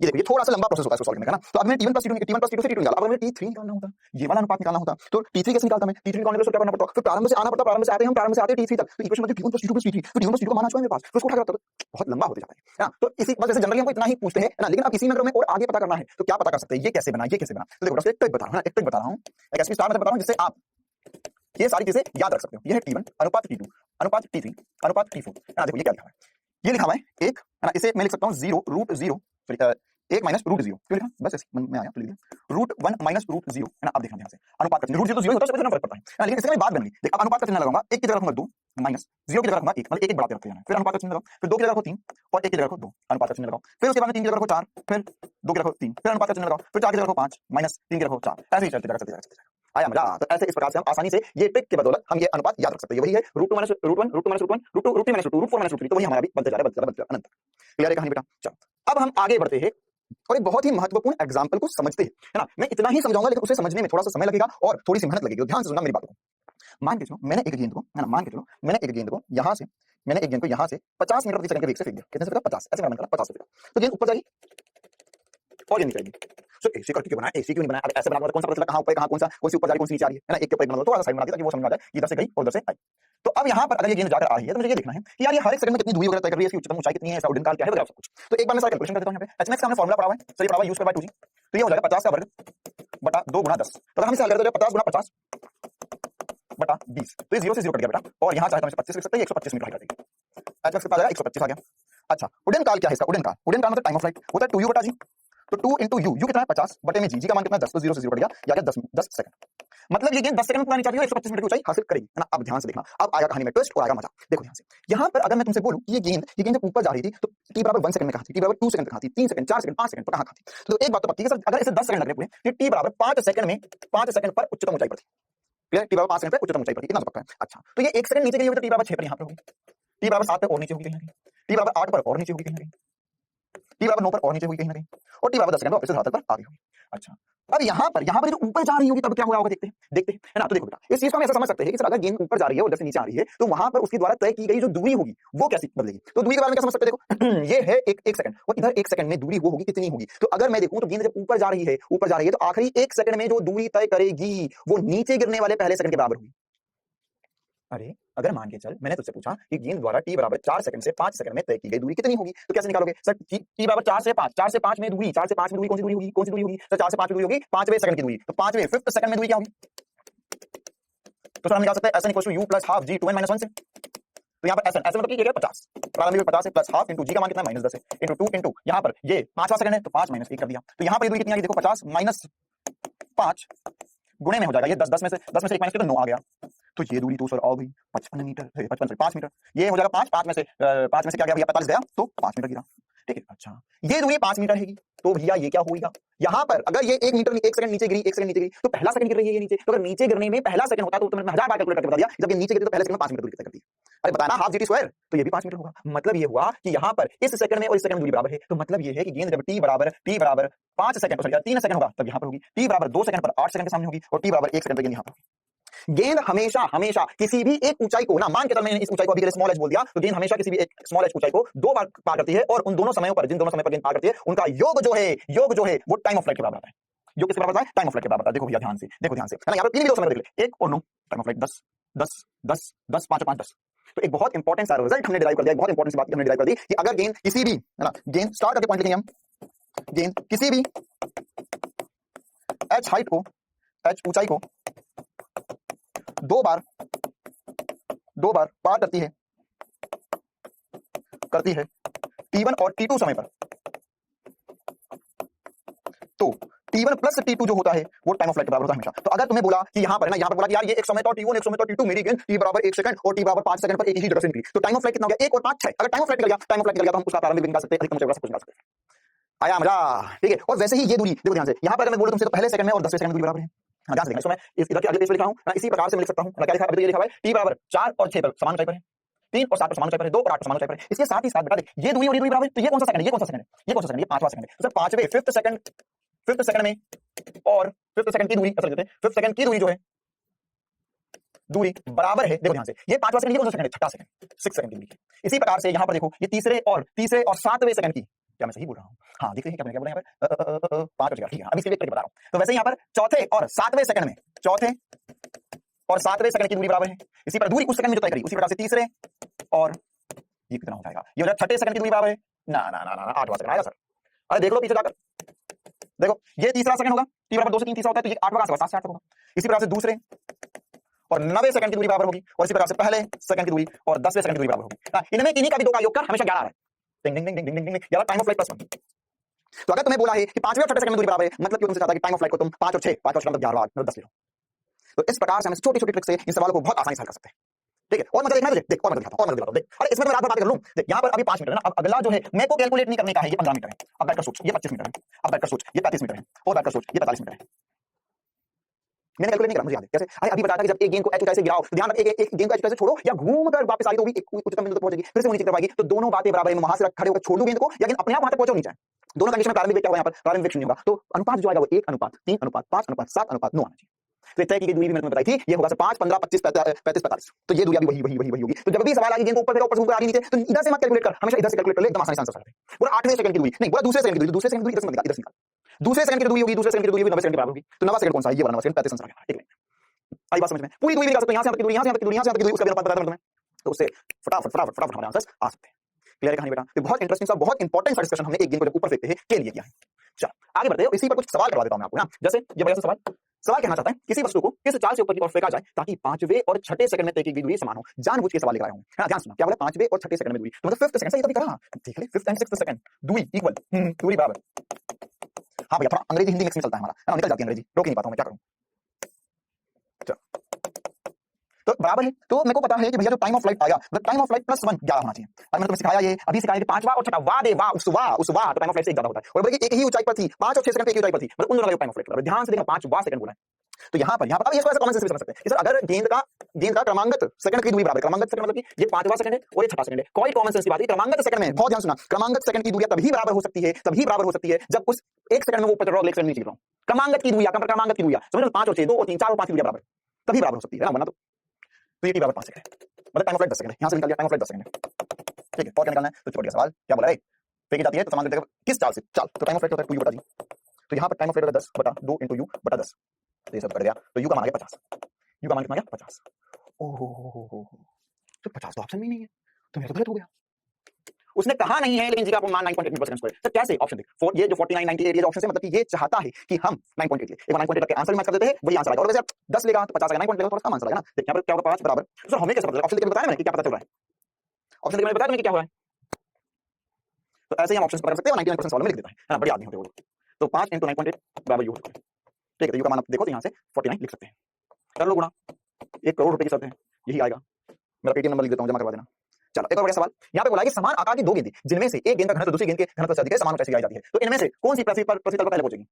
ये देखो ये थोड़ा सा लंबा प्रोसेस होता है इसको सॉल्व करने का ना, तो अब मैं T1 + T2 से T2 निकाला, अब अगर मुझे T3 निकालना होता, ये वाला अनुपात निकालना होता, तो T3 कैसे निकालता मैं, T3 निकालने के लिए क्या करना पड़ता, फिर प्रारंभ से आना पड़ता, प्रारंभ से आते हैं T3 तक, तो इक्वेशन में T1 + T2 + T3, तो T1 + T2 का मान आ चुका है मेरे पास, फिर उसको उठा के रखता, तो बहुत लंबा होते जाता है ना, तो इसी बस जैसे जनरली हमको इतना ही पूछते हैं ना, लेकिन अब इसी में अगर हमें और आगे पता करना है तो क्या पता कर सकते हैं, ये कैसे बना, ये कैसे बना, तो देखो दोस्तों एक ट्रिक बता रहा हूं, एक ट्रिक बता रहा हूं, एक ऐसी स्टार मेथड बता रहा हूं जिससे आप ये सारी चीजें याद रख सकते हो। ये है T1 अनुपात T2 अनुपात T3 अनुपात T4, है ना, देखो ये क्या लिखा है, ये लिखा हुआ है एक, है ना, इसे मैं लिख सकता हूँ 0 √0 1 - √0, क्यों लिखा, बस ऐसे मन में आया तो लिख दिया √1 - √0, है ना, अब देखना ध्यान से अनुपात का चिन्ह, √0 तो 0 होता है, उससे कोई फर्क पड़ता है ना, लेकिन इससे बात बन गई, देख अब अनुपात का चिन्ह लगाऊंगा, 1 की जगह रखूंगा 2 माइनस 0 की जगह रखूंगा 1, मतलब 1 बढ़ाते रखते हैं, फिर अनुपात का चिन्ह लगाओ, फिर 2 की जगह रखो 3 और 1 की जगह रखो 2, अनुपात का चिन्ह लगाओ, फिर उसके बाद 3 की जगह रखो 4, फिर 2 की जगह रखो 3, फिर अनुपात का चिन्ह लगाओ, फिर 4 की जगह रखो 5 माइनस 3 की जगह रखो 4, ऐसे ही चलते जाएगा। आया मजा, तो ऐसे इस प्रकार से हम आसानी से ये ट्रिक के बदौलत हम ये अनुपात याद रख सकते हैं, वही है √2 - √1 √2 - √1 √2 √3 - √2 √4 - √3, तो वही हमारा भी बनते जा रहा है अनंत। क्लियर है कहानी बेटा, चलो अब हम आगे बढ़ते हैं और एक बहुत ही महत्वपूर्ण एग्जांपल को समझते हैं, है ना, मैं इतना ही समझाऊंगा लेकिन उसे समझने में थोड़ा सा समय लगेगा और थोड़ी सी मेहनत लगेगी, तो ध्यान से सुनना मेरी बात को। मान के चलो मैंने एक गेंद को, है ना, मान के चलो मैंने एक गेंद को यहाँ से 50 मीटर प्रति सेकंड के वेग से फेंक दिया, कितने से फेंका 50, ऐसे मैंने करा 50 से फेंका, तो गेंद ऊपर जाएगी और गेंद नीचे आएगी, सो ऐसे करके क्यों बनाया, ऐसे क्यों नहीं बनाया, अब ऐसे बनाना कौन सा पता चला कहां ऊपर कहां कौन सी ऊपर जा रही कौन सी नीचे आ रही है ना, एक के ऊपर एक बना दो, थोड़ा सा साइड बना दिया ताकि वो समझ में आ जाए इधर से गई और उधर से आई। तो अब यहाँ पर अगर ये गेंद जाकर आ रही है तो मुझे ये देखना है कि यार ये हर एक सेकंड में कितनी दूरी वगैरह तय कर रही है, इसकी उच्चतम ऊंचाई कितनी है, इसका उड्डयन काल क्या है वगैरह सब कुछ। तो एक बार मैं सारा कैलकुलेशन कर देता हूं, यहाँ पे एचएमएक्स का हमने फार्मूला पढ़ा हुआ है, सर ये पढ़ा हुआ है u² / 2g, तो ये हो जाएगा 50 का वर्ग बटा 2 × 10, तो अगर हम इसे हल करते हैं 50 × 50 बटा 20, तो ये 0 से 0 कट गया बेटा, और यहाँ चाहे तो हम 25 लिख सकते हैं, 125 मीटर हाइट आ जाएगी, एचएमएक्स कितना आ जाएगा 125 आ गया। अच्छा उड्डयन काल क्या है इसका, उड्डयन काल मतलब टाइम ऑफ फ्लाइट होता है 2u/g, तो 2 × u कितना है 50 बटे में g का मान कितना 10, तो 0 से 0 कट गया, या 10 सेकंड, मतलब ये गेंद 10 सेकंड में पूरा नीचे आती है, 125 मीटर की ऊंचाई हासिल करेगी, है ना। अब ध्यान से देखना, अब आएगा कहानी में ट्विस्ट और आएगा मजा, देखो ध्यान से, यहाँ पर अगर मैं तुमसे बोलूं ये गेंद जब ऊपर जा रही थी तो t = 1 सेकंड में कहां थी, t = 2 सेकंड पे कहां थी, 3 सेकंड 4 सेकंड 5 सेकंड पर कहां थी, तो एक बात तो पक्की है सर, अगर इसे 10 सेकंड लग रहे पूरे, तो t = 5 सेकंड में 5 सेकंड पर उच्चतम ऊंचाई पर थी, क्लियर, t = 5 सेकंड पे उच्चतम ऊंचाई पर थी, इतना तो पक्का है। अच्छा तो ये 1 सेकंड नीचे गई होगी तो t = 6 पर यहाँ पे होगी, t = 7 पे और नीचे होगी कहीं ना कहीं, t = 8 पर और नीचे होगी कहीं ना कहीं, t = 9 पर और नीचे होगी कहीं ना कहीं, और t = 10 सेकंड पर वापस से 7 पर आ गई होगी। अच्छा अब यहाँ पर जो ऊपर जा रही होगी तब क्या हुआ होगा, देखते हैं, है ना। तो देखो बेटा इस चीज को हम ऐसा समझ सकते हैं कि सर अगर गेंद ऊपर जा रही है और उधर से नीचे आ रही है तो वहां पर उसके द्वारा तय की गई जो दूरी होगी वो कैसी बदलेगी, तो दूरी के बारे में क्या समझ सकते हैं, देखो ये है एक सेकंड और इधर 1 सेकंड में दूरी वो होगी कितनी होगी, तो अगर मैं देखूं तो गेंद जब ऊपर जा रही है तो आखिरी 1 सेकंड में जो दूरी तय करेगी वो नीचे गिरने वाले पहले सेकंड के बराबर होगी। अरे अगर मान के चल मैंने तुझसे पूछा कि गेंद द्वारा t = 4 सेकंड से 5 सेकंड में तय की गई दूरी कितनी होगी, तो कैसे निकालोगे सर, t = 4 से 5 में दूरी, 4 से 5 में दूरी कौन सी दूरी होगी सर, 4 से 5 में दूरी होगी 5वें सेकंड की दूरी, तो 5वें 5th सेकंड में दूरी क्या होगी, तो सर हम निकाल सकते हैं SN = u + ½ g 2n - 1 से, तो यहाँ पर SN मतलब कि ये क्या 50 प्रारंभिक 50 है प्लस हाफ इंटू g का मान कितना है -10 है इंटू 2 इंटू यहाँ पर ये 5वां सेकंड है तो 5 - 1 कर दिया, तो यहाँ पर ये दूरी कितनी आ गई देखो 50 - 5 गुणे में हो जाएगा, ये 10 में से 1 माइनस किया तो 9 आ गया, तो ये दूरी तो सर आ गई 55 मीटर, 5 मीटर, ये हो जाएगा 5 में से क्या गया भैया 45 गया तो 5 मीटर गिरा, ठीक है। अच्छा ये दूरी 5 मीटर है तो भैया ये क्या होगा, यहाँ पर अगर ये 1 मीटर 1 सेकंड नीचे गिरी तो पहला सेकंड गिर रही है ये नीचे, तो अगर नीचे गिरने में पहला सेकंड होता तो मैंने 1000 बार कैलकुलेट करके बता दिया, जब ये नीचे गिरी तो पहले सेकंड में 5 मीटर दूरी तय कर दी। अरे बताना हाफ GT², तो ये भी 5 मीटर होगा, मतलब ये हुआ कि यहाँ पर इस सेकंड में और इस सेकंड दूरी बराबर है, तो मतलब ये है कि गेंद जब t बराबर 5 सेकंड पर 3 सेकंड होगा तब यहाँ पर होगी, t बराबर 2 सेकंड पर 8 सेकंड के सामने होगी, और t बराबर 1 सेकंड पर गेंद यहाँ पर होगी। गेंद हमेशा किसी भी एक ऊंचाई को ना, मान के चल मैंने इस ऊंचाई को अभी के स्मॉल h बोल दिया, तो गेंद हमेशा किसी भी एक स्मॉल h ऊंचाई को 2 बार पार करती है, और उन दोनों समयों पर जिन दोनों समय पर गेंद पार करती है उनका योग जो है वो टाइम ऑफ फ्लाइट के बराबर आता है। जो किसके बराबर है, टाइम ऑफ फ्लाइट के बराबर है। देखो भैया ध्यान से, देखो ध्यान से, है ना, यहाँ पर तीन भी दो समय देख ले, 1 और 9, टाइम ऑफ फ्लाइट 10 10 10 10 5 और 5 10। तो एक बहुत इंपॉर्टेंट सा रिजल्ट हमने डिराइव कर दिया, एक बहुत इंपॉर्टेंट सी बात हमने डिराइव कर दी कि अगर गेंद किसी भी, है ना, गेंद स्टार्ट करके पॉइंट लिखेंगे हम, गेंद किसी भी h हाइट को, h ऊंचाई को दो बार पार करती है t1 और t2 समय पर, तो t1 प्लस t2 जो होता है वो टाइम ऑफ फ्लाइट के बराबर होता है हमेशा। तो अगर तुम्हें बोला कि यहाँ पर है ना, यहाँ पर बोला कि यार ये 100 मीटर t1 100 मीटर t2, मेरी गेंद t बराबर 1 सेकंड और t बराबर 5 सेकंड पर एक ही जगह से निकली, तो टाइम ऑफ फ्लाइट कितना हो गया, 1 और 5 6। अगर टाइम ऑफ फ्लाइट निकल गया तो हम उसका प्रारंभिक वेग निकाल सकते हैं, अधिकतम ऊंचाई सब कुछ निकाल सकते हैं। आया मजा, ठीक है। और वैसे ही ये दूरी देखो ध्यान से, यहाँ पर अगर मैं बोलूं तुमसे तो पहले सेकंड में और 10वें सेकंड में दूरी बराबर है। हाँ, ध्यान से देखना, इसको मैं इधर के अगले पेज पे लिखा हूं, इसी प्रकार से मैं लिख सकता हूं। क्या लिखा है, अभी ये लिखा है t बराबर 4 और 6 पर समान ऊंचाई पर है, 3 और 7 पर समान ऊंचाई पर है, 2 और 8 पर समान ऊंचाई पर है। इसके साथ ही साथ बता दे ये दूरी और ये दूरी बराबर है, तो ये कौन सा सेकंड है, ये कौन सा सेकंड है, ये कौन सा सेकंड है, ये पांचवा सेकंड है। तो सर पांचवें फिफ्थ सेकंड में और फिफ्थ सेकंड की दूरी, ऐसा लिखते हैं, फिफ्थ सेकंड की दूरी जो है, दूरी बराबर है, देखो ध्यान से, ये पांचवा सेकंड, ये कौन सा सेकंड है, छठा सेकंड, 6 सेकंड की दूरी। इसी प्रकार से यहां पर देखो ये तीसरे और सातवें सेकंड की, क्या मैं सही बोल रहा हूँ, हाँ देख रहे हैं क्या बोला यहाँ पर, 5 बच गया, ठीक है। अभी इसके लिए करके बता रहा हूँ। तो वैसे यहाँ पर चौथे और सातवें सेकंड में, चौथे और सातवें सेकंड की दूरी बराबर है। इसी पर दूरी उस सेकंड में जो तय करी, उसी प्रकार से तीसरे और ये कितना हो जाएगा, ये हो जाएगा छठे सेकंड की दूरी बराबर है, ना ना ना ना, 8वां सेकंड आएगा सर। अरे देख लो पीछे जाकर, देखो ये तीसरा सेकंड होगा, t बराबर 2 से 3 तीसरा होता है, तो ये 8वां का 7 से 8 होगा। इसी प्रकार से दूसरे और 90 सेकंड की दूरी बराबर होगी, और इसी प्रकार से पहले सेकंड की दूरी और 10वें सेकंड की दूरी बराबर होगी। इनमें किन्हीं का भी दो का योग कर हमेशा 11 है। डिंग डिंग डिंग डिंग डिंग डिंग, यार टाइम ऑफ फ्लाइट +1। तो अगर तुम्हें बोला है कि 5वें और 6वें सेकंड में दूरी बराबर है, मतलब कि तुमसे चाहता है कि टाइम ऑफ फ्लाइट को तुम 5 और 6, 5 और 6 मतलब 11 मतलब 10 ले लो। तो इस प्रकार से हम छोटी-छोटी ट्रिक से इन सवालों को बहुत आसानी से हल कर सकते हैं, ठीक है। और मजा देखना है तुझे, देख और मजा दिखाता हूं, और मजा दिखाता हूं, देख। अरे इसमें तो मैं रात भर बात कर लूं, देख यहाँ पर अभी 5 मीटर है ना, अब अगला जो है मेरे को कैलकुलेट नहीं करने का है, ये 15 मीटर है। अब बैठकर सोच, ये 25 मीटर है, अब बैठकर सोच, ये 35 मीटर है, और बैठकर सोच, ये 45 मीटर है। मैंने कैलकुलेट नहीं करा, मुझे याद है कैसे। अरे अभी बताया था कि जब एक गेंद को h ऊंचाई से गिराओ, ध्यान रख, एक गेंद को h ऊंचाई से छोड़ो या घूमकर वापस आई तो भी एक उच्चतम बिंदु तक पहुंचेगी, फिर से नीचे कर पाएगी, तो दोनों बातें बराबर है। मैं वहां से खड़े होकर छोड़ दूं गेंद को, या गेंद अपने आप वहां तक पहुंचे नीचे, दोनों कंडीशन में प्रारंभिक वेग क्या होगा, यहाँ पर प्रारंभिक वेग 0 होगा। तो अनुपात जो आएगा वो 1:3:5:7:9 आना चाहिए। तो तय की गई दूरी भी मैंने तुम्हें बताई थी, ये होगा 5 15 25 35 45। तो ये दूरी अभी वही होगी। तो जब भी सवाल आगे गेंद को ऊपर फेंको, ऊपर से ऊपर आ रही नीचे, तो इधर से मत कैलकुलेट कर, हमेशा इधर से कैलकुलेट कर ले, एकदम आसानी से आंसर सकते हैं। पूरा 8वें सेकंड की दूरी नहीं, पूरा दूसरे सेकंड की दूरी, दूसरे सेकंड की दूरी इधर से मत निकाल, इधर से निकाल। दूसरे सेकंड की दूरी होगी, दूसरे सेकंड की दूरी 90 सेकंड के बराबर होगी। तो 90 सेकंड कौन सा है, ये वाला 90 सेकंड 35 आंसर आ गया, ठीक है। आई बात समझ में, पूरी दूरी निकाल सकते हो, यहां से यहाँ तक की दूरी, यहां से यहाँ तक की दूरी, यहां से यहाँ तक की दूरी, उसका भी अनुपात बताता हूं तुम्हें, तो उससे फटाफट हमारे आंसर्स आ सकते हैं। क्लियर है कहानी बेटा। तो बहुत इंटरेस्टिंग सा, बहुत इंपॉर्टेंट सा डिस्कशन हमने एक गेंद को जब ऊपर फेंकते हैं के लिए किया है। चलो आगे बढ़ते हैं, इसी पर कुछ सवाल करवा देता हूं मैं आपको ना। जैसे ये बढ़िया सा सवाल कहना चाहता है किसी वस्तु को किस चाल से ऊपर की ओर फेंका जाए ताकि 5वें और 6ठे सेकंड में तय की गई दूरी समान हो। जानबूझ के सवाल लेकर आया हूं, है ना, ध्यान सुनना। क्या बोला, 5वें और 6ठे सेकंड में दूरी, तो मतलब 5th सेकंड से ये तो भी करा, देख ले 5th एंड 6th सेकंड दूरी इक्वल, दूरी बराबर। हां भैया थोड़ा अंग्रेजी हिंदी मिक्स में चलता है हमारा, है ना, निकल जाती है अंग्रेजी, रोक नहीं पाता हूं मैं, क्या करूं। तो बराबर है, तो मेरे को पता है कि भैया जो टाइम ऑफ फ्लाइट आया, मतलब टाइम ऑफ फ्लाइट +1 11 होना चाहिए। और मैंने तुम्हें सिखाया, ये अभी सिखाया कि 5वां और 6ठा, वाह दे वाह, उस वाह तो टाइम ऑफ फ्लाइट से ज्यादा होता है। और बोले कि एक ही ऊंचाई पर थी, 5 और 6 सेकंड पे एक ही ऊंचाई पर थी, मतलब उन दोनों का टाइम ऑफ फ्लाइट बराबर। ध्यान से देखना, 5वां सेकंड बोला है, तो यहाँ पर अब इसको ऐसे कॉमन सेंस से समझ सकते हैं कि सर अगर गेंद का क्रमांगत सेकंड की दूरी बराबर, क्रमांगत सेकंड मतलब कि ये 5वां सेकंड है और ये 6ठा सेकंड है, कोई कॉमन सेंस की बात है। क्रमांगत सेकंड में बहुत ध्यान सुना, क्रमांगत सेकंड की दूरी तभी बराबर हो सकती है जब उस एक सेकंड में वो ऊपर चढ़ रहा हो, एक सेकंड नीचे गिर रहा हो। क्रमांगत की दूरी, क्रमांगत की दूरी समझ लो, 5 और 6, 2 और 3, 4 और 5 की दूरी बराबर, तभी बराबर हो सकती है ना, वरना तो ये t बराबर 5 सेकंड है, मतलब टाइम ऑफ फ्लाइट 10 सेकंड है। यहां से निकल गया टाइम ऑफ फ्लाइट 10 सेकंड है, ठीक है। और क्या निकालना है, तो छोड़िए सवाल, क्या बोला है, फेंकी जाती है तो समान किस चाल से, चल तो टाइम ऑफ फ्लाइट होता है 2u बटा g। तो यहाँ पर टाइम ऑफ फ्लाइट होता है 10 बटा 2 × u बटा 10, तो ये सब कट गया, तो u का मान आ गया 50, u का मान कितना गया 50। ओहो, तो 50 तो ऑप्शन में ही नहीं है, तो मेरा तो गलत हो गया। उसने कहा नहीं है, लेकिन जी का मान 9.8 स्क्वायर। सर कैसे, ऑप्शन देख, ये जो 49 98 ये ऑप्शन से, मतलब कि ये चाहता है कि हम 9.8 ले, एक बार 9.8 रख के आंसर मैच कर देते हैं, वही आंसर आएगा। और वैसे 10 लेगा तो 50 आएगा, 9.8 लेगा तो कम आंसर आएगा ना। देख यहाँ पर क्या होगा 5 बराबर, सर हमें कैसे पता चलेगा, ऑप्शन देख के बताया ना मैंने कि क्या पता चल रहा है, ऑप्शन देख के मैंने बताया तुम्हें क्या हो रहा है। तो ऐसे ही हम ऑप्शन पता कर सकते हैं, 99% सवाल में लिख देता है ना, बड़े आदमी होते हो। तो 5 × 9.8 बराबर u, ठीक है। तो u का मान देखो, तो यहाँ से 49 लिख सकते हैं, कर लो गुणा, 1 करोड़ रुपए की शर्त है, यही आएगा। मेरा पेटीएम नंबर लिख देता हूं, जमा करवा देना। चलो एक और बड़ा सवाल, यहाँ पे बोला कि समान आकार की दो गेंदें जिनमें से एक गेंद का घनत्व दूसरी गेंद के घनत्व से अधिक है, समान ऊंचाई से गिराई जाती है, तो इनमें से कौन सी पृथ्वी तल पर पहले पहुंचेगी,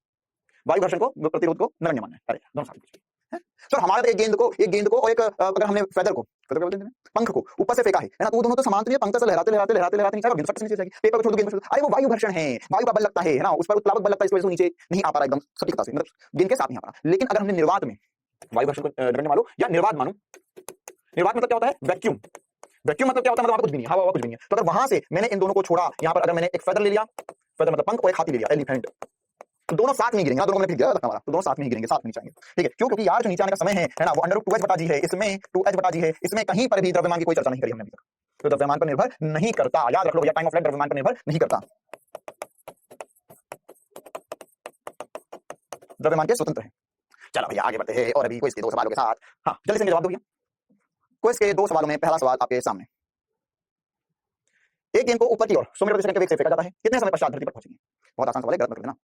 वायु घर्षण को, प्रतिरोध को, नगण्य मानना है। अरे दोनों साथ में, तो हमारा तो एक गेंद को और एक अगर हमने फेदर को, पंख को ऊपर से फेंका है ना, तो दोनों तो समान, तो ये पंख से लहराते नीचे आएगा, नीचे जाएगी, पेपर को छोड़ दो, गेंद को, अरे वो वायु घर्षण है, वायु का बल लगता है ना, उस पर उत्प्लावक बल लगता है, इस वजह से नीचे नहीं आ पा रहा एकदम सटीकता से, मतलब गेंद के साथ नहीं आ पा। लेकिन अगर हमने निर्वात में वायु घर्षण को नगण्य मानो या निर्वात मानो, निर्वात मतलब क्या होता है, वैक्यूम, वैक्यूम मतलब क्या होता है, मतलब वहां कुछ भी नहीं है, हवा कुछ भी नहीं है। तो अगर वहां से मैंने इन दोनों को छोड़ा, यहाँ पर अगर मैंने एक फेदर ले लिया, फेदर मतलब पंख, और एक हाथी ले लिया, एलिफेंट, तो दोनों साथ में ही गिरेंगे ना, दोनों में गिरा धक्का मारा तो दोनों साथ में ही गिरेंगे, साथ में नीचे आएंगे। ठीक है, क्यों? क्योंकि यार जो नीचे आने का समय है ना, वो अंडर रूट 2h बटा जी है, इसमें 2h बटा जी है, इसमें कहीं पर भी द्रव्यमान की कोई चर्चा नहीं करी हमने अभी तक, तो द्रव्यमान पर निर्भर नहीं करता। याद रख लो भैया, टाइम ऑफ फ्लाइट द्रव्यमान पर निर्भर नहीं करता, द्रव्यमान के स्वतंत्र है। चलो भैया आगे बढ़ते हैं और अभी क्विज के 2 सवालों के साथ। हाँ जल्दी से जवाब दो भैया। क्विज के 2 सवालों में पहला सवाल आपके सामने। एक गेंद को ऊपर की ओर 100 मीटर प्रति सेकंड के वेग से फेंका जाता है, कितने समय पश्चात धरती पर पहुंचेगी? बहुत आसान सवाल है, गलत मत कर देना।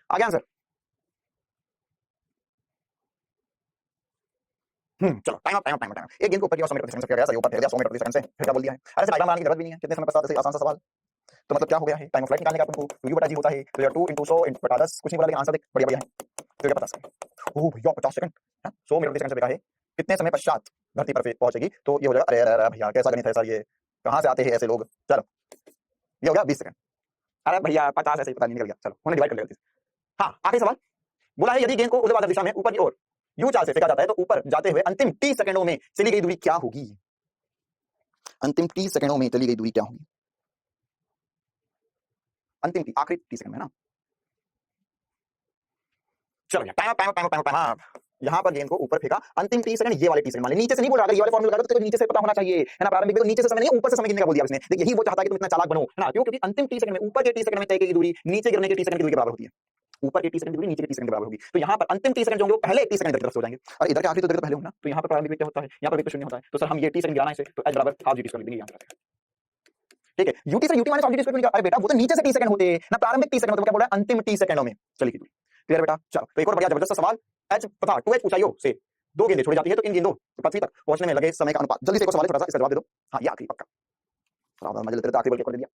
आगे आंसर। चलो टाइम। एक गेंद को ऊपर की ओर 100 मीटर प्रति सेकंड से फेंका गया, सही ऊपर फेंक दिया 100 मीटर प्रति सेकंड से, फिर क्या बोल दिया है? अरे डायग्राम बनाने की जरूरत भी नहीं है, कितने समय पश्चात, ऐसे आसान सा सवाल। तो मतलब क्या हो गया है, टाइम ऑफ फ्लाइट निकालने का तुमको u बटा g होता है, तो 2 * 100 बटा 10, कुछ नहीं बोला लेकिन आंसर देख बढ़िया है। तो क्या 50 सेकंड। ओह भैया 50 सेकंड, 100 मीटर प्रति सेकंड से फेंका है, कितने समय पश्चात धरती पर पहुंचेगी? तो ये हो जाएगा, अरे भैया कैसा गणित है सर, ये कहां से आते हैं ऐसे लोग। चलो ये हो गया 20 सेकंड। अरे भैया 50 ऐसे ही पता नहीं निकल गया, चलो उन्हें डिवाइड कर लेते हैं। हाँ आखिरी सवाल बोला है, यदि गेंद को ऊर्ध्वाधर दिशा में ऊपर की ओर u चाल से फेंका जाता है तो ऊपर जाते हुए अंतिम 30 सेकंडों में चली गई दूरी क्या होगी? अंतिम 30 सेकंडों में चली गई दूरी क्या होगी? अंतिम आखिरी 30 सेकंड में ना। चलो टाइम। यहाँ पर गेंद को ऊपर फेंका, अंतिम 30 सेकंड, ये वाले 30 सेकंड मान नीचे से नहीं बोल रहा, अगर ये वाले फॉर्मूला लगा तो नीचे से पता होना चाहिए है ना, प्रारंभिक में तो नीचे से समय नहीं ऊपर से समय गिनने का बोल दिया उसने। देखिए यही वो चाहता है कि तुम इतना चालाक बनो है ना, क्यों? क्योंकि अंतिम 30 सेकंड में ऊपर के 30 सेकंड में तय की दूरी नीचे गिरने के 30 सेकंड की दूरी के बराबर होती है। ऊपर के 30 सेकंड की दूरी नीचे के 30 सेकंड के बराबर होगी, तो यहाँ पर अंतिम 30 सेकंड जो होंगे वो पहले 30 सेकंड इधर की तरफ से हो जाएंगे और इधर के आखिरी तो इधर पहले होंगे ना, तो यहाँ पर प्रारंभिक वेग क्या होता है, यहाँ पर वेग तो शून्य होता है, तो सर हम ये 30 सेकंड गिराना है इसे, तो h बराबर हाफ g t स्क्वायर लिख देंगे आंसर। ठीक है, ut से ut minus half g t square. अरे बेटा वो तो नीचे से 30 सेकंड होते हैं ना, प्रारंभिक 30 सेकंड, तो क्या बोल रहा है अंतिम 30 सेकंडों में चलेगी दूरी। क्लियर बेटा? चलो तो एक और बढ़िया जबरदस्त सवाल, h पता 2h ऊंचाइयों से 2 गेंदें छोड़ी जाती है, तो इन गेंदों पृथ्वी तक पहुंचने में लगे समय का अनुपात। जल्दी से एक सवाल थोड़ा सा इसका जवाब दे दो। हाँ ये आखिरी पक्का, थोड़ा मजे लेते रहते, आखिरी बल्कि कर दिया।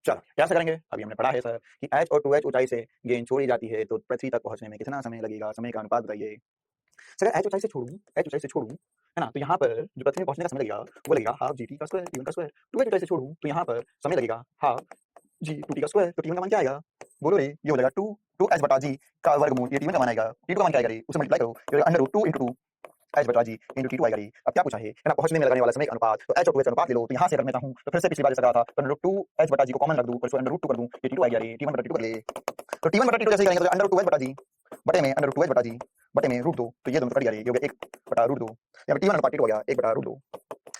चलो कैसे करेंगे, अभी हमने पढ़ा है सर कि h और 2h ऊंचाई से गेंद छोड़ी जाती है तो पृथ्वी तक पहुंचने में कितना समय लगेगा, समय का अनुपात बताइए। सर h ऊंचाई से छोड़ूं है ना, तो यहाँ पर जो पृथ्वी में पहुंचने का समय लगेगा वो लगेगा हाफ gt का स्क्वायर, t1 का स्क्वायर। 2h ऊंचाई से छोड़ूं तो यहाँ पर समय लगेगा हाफ g 2t का स्क्वायर, तो t1 का मान क्या आएगा बोलो रे, ये हो जाएगा 2h बटा g का वर्गमूल, ये t1 का मान आएगा, t2 का मान क्या आएगा रे, उसे मल्टीप्लाई करो, ये अंडर रूट 2 * 2 h बटा g * t2 आएगा रे। अब क्या पूछा है ना, पहुंचने में लगने वाला समय का अनुपात, तो h और 2h अनुपात ले लो, तो यहाँ से कर लेता हूँ, तो फिर से पिछली बार जैसा कहा था, तो अंडर रूट 2h बटा g को कॉमन रख दूं, फिर अंडर रूट 2 कर दूं, ये t2 आ गया रे, t1 बटा t2 कर ले, तो t1 बटा t2 जैसे करेंगे तो अंडर रूट 2h बटा g बटे में अंडर रूट 2h बटा g बटे में रूट 2, तो ये दोनों कट गया रे, ये हो गया 1 बटा रूट 2, यहाँ पे t1 अनुपात t2 हो गया 1 बटा रूट 2।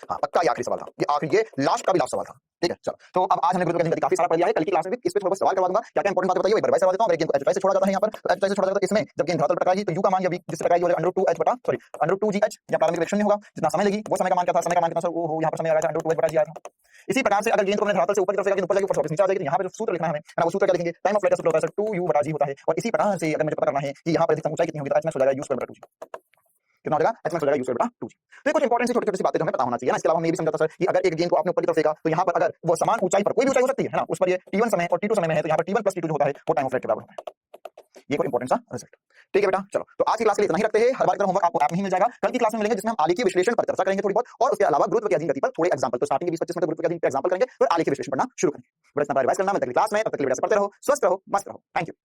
हाँ पक्का ये आखिरी सवाल था, ये आखिरी, ये लास्ट का भी लास्ट सवाल था। ठीक है चलो, तो अब आज हमने गुरुत्वाकर्षण गति काफी सारा पढ़ लिया है, कल की क्लास में भी इस पे थोड़ा बहुत सवाल करवा दूंगा, क्या क्या इंपॉर्टेंट बातें बताइए एक बार रिवाइज करवा देता हूं। अगर गेंद को h से छोड़ा जाता है, यहाँ पर h से छोड़ा जाता है, इसमें जब गेंद धरातल पर टकराएगी तो u का मान अभी जिससे टकराएगी वो अंडर 2h बटा सॉरी अंडर 2gh, या प्रारंभिक वेग शून्य होगा, जितना समय लेगी वो समय का मान क्या था, समय का मान कितना सर, वो हो यहाँ पर समय आ रहा है अंडर 2h बटा g आया था। इसी प्रकार से अगर गेंद को हमने धरातल से ऊपर की तरफ से ऊपर जाके ऊपर वापस नीचे आ जाएगी, तो यहाँ पे जो सूत्र लिखना है हमें, वो सूत्र क्या लिखेंगे, टाइम ऑफ फ्लाइट का सूत्र होता है सर 2u बटा g होता है, और इसी प्रकार से अगर मुझे पता करना है कि यहाँ पर अधिकतम ऊंचाई कितनी होगी, तो h max हो जाएगा u स्क्वायर बटा 2g, कितना हो जाएगा h max हो जाएगा u स्क्वायर बटा 2g। तो ये कुछ इंपॉर्टेंट सी छोटी-छोटी सी बातें जो हमें पता होना चाहिए ना। इसके अलावा हमने ये भी समझा था सर कि अगर एक गेंद को आपने ऊपर की तरफ फेंका तो यहाँ पर अगर वो समान ऊंचाई पर कोई भी ऊंचाई हो सकती है ना, उस पर ये t1 समय और t2 समय में है, तो यहाँ पर t1 + t2 जो होता है वो टाइम ऑफ फ्लाइट के बराबर होता है। ये कोई इंपॉर्टेंट सा रिजल्ट। ठीक है बेटा चलो, तो आज की क्लास के लिए इतना ही रखते हैं, हर बार की तरह होमवर्क आपको ऐप में ही मिल जाएगा। कल की क्लास में मिलेंगे जिसमें हम आलेखीय विश्लेषण पर चर्चा करेंगे थोड़ी बहुत, और उसके अलावा गुरुत्व की अधीन गति पर थोड़े एग्जांपल, तो स्टार्टिंग के 20-25 मिनट गुरुत्व की अधीन पे एग्जांपल करेंगे, फिर आलेखीय विश्लेषण पढ़ना शुरू करेंगे। बड़ा इतना रिवाइज करना, मैं अगली क्लास में, तब तक के लिए बेटा से पढ़ते रहो, स्वस्थ रहो, मस्त रहो। Thank you.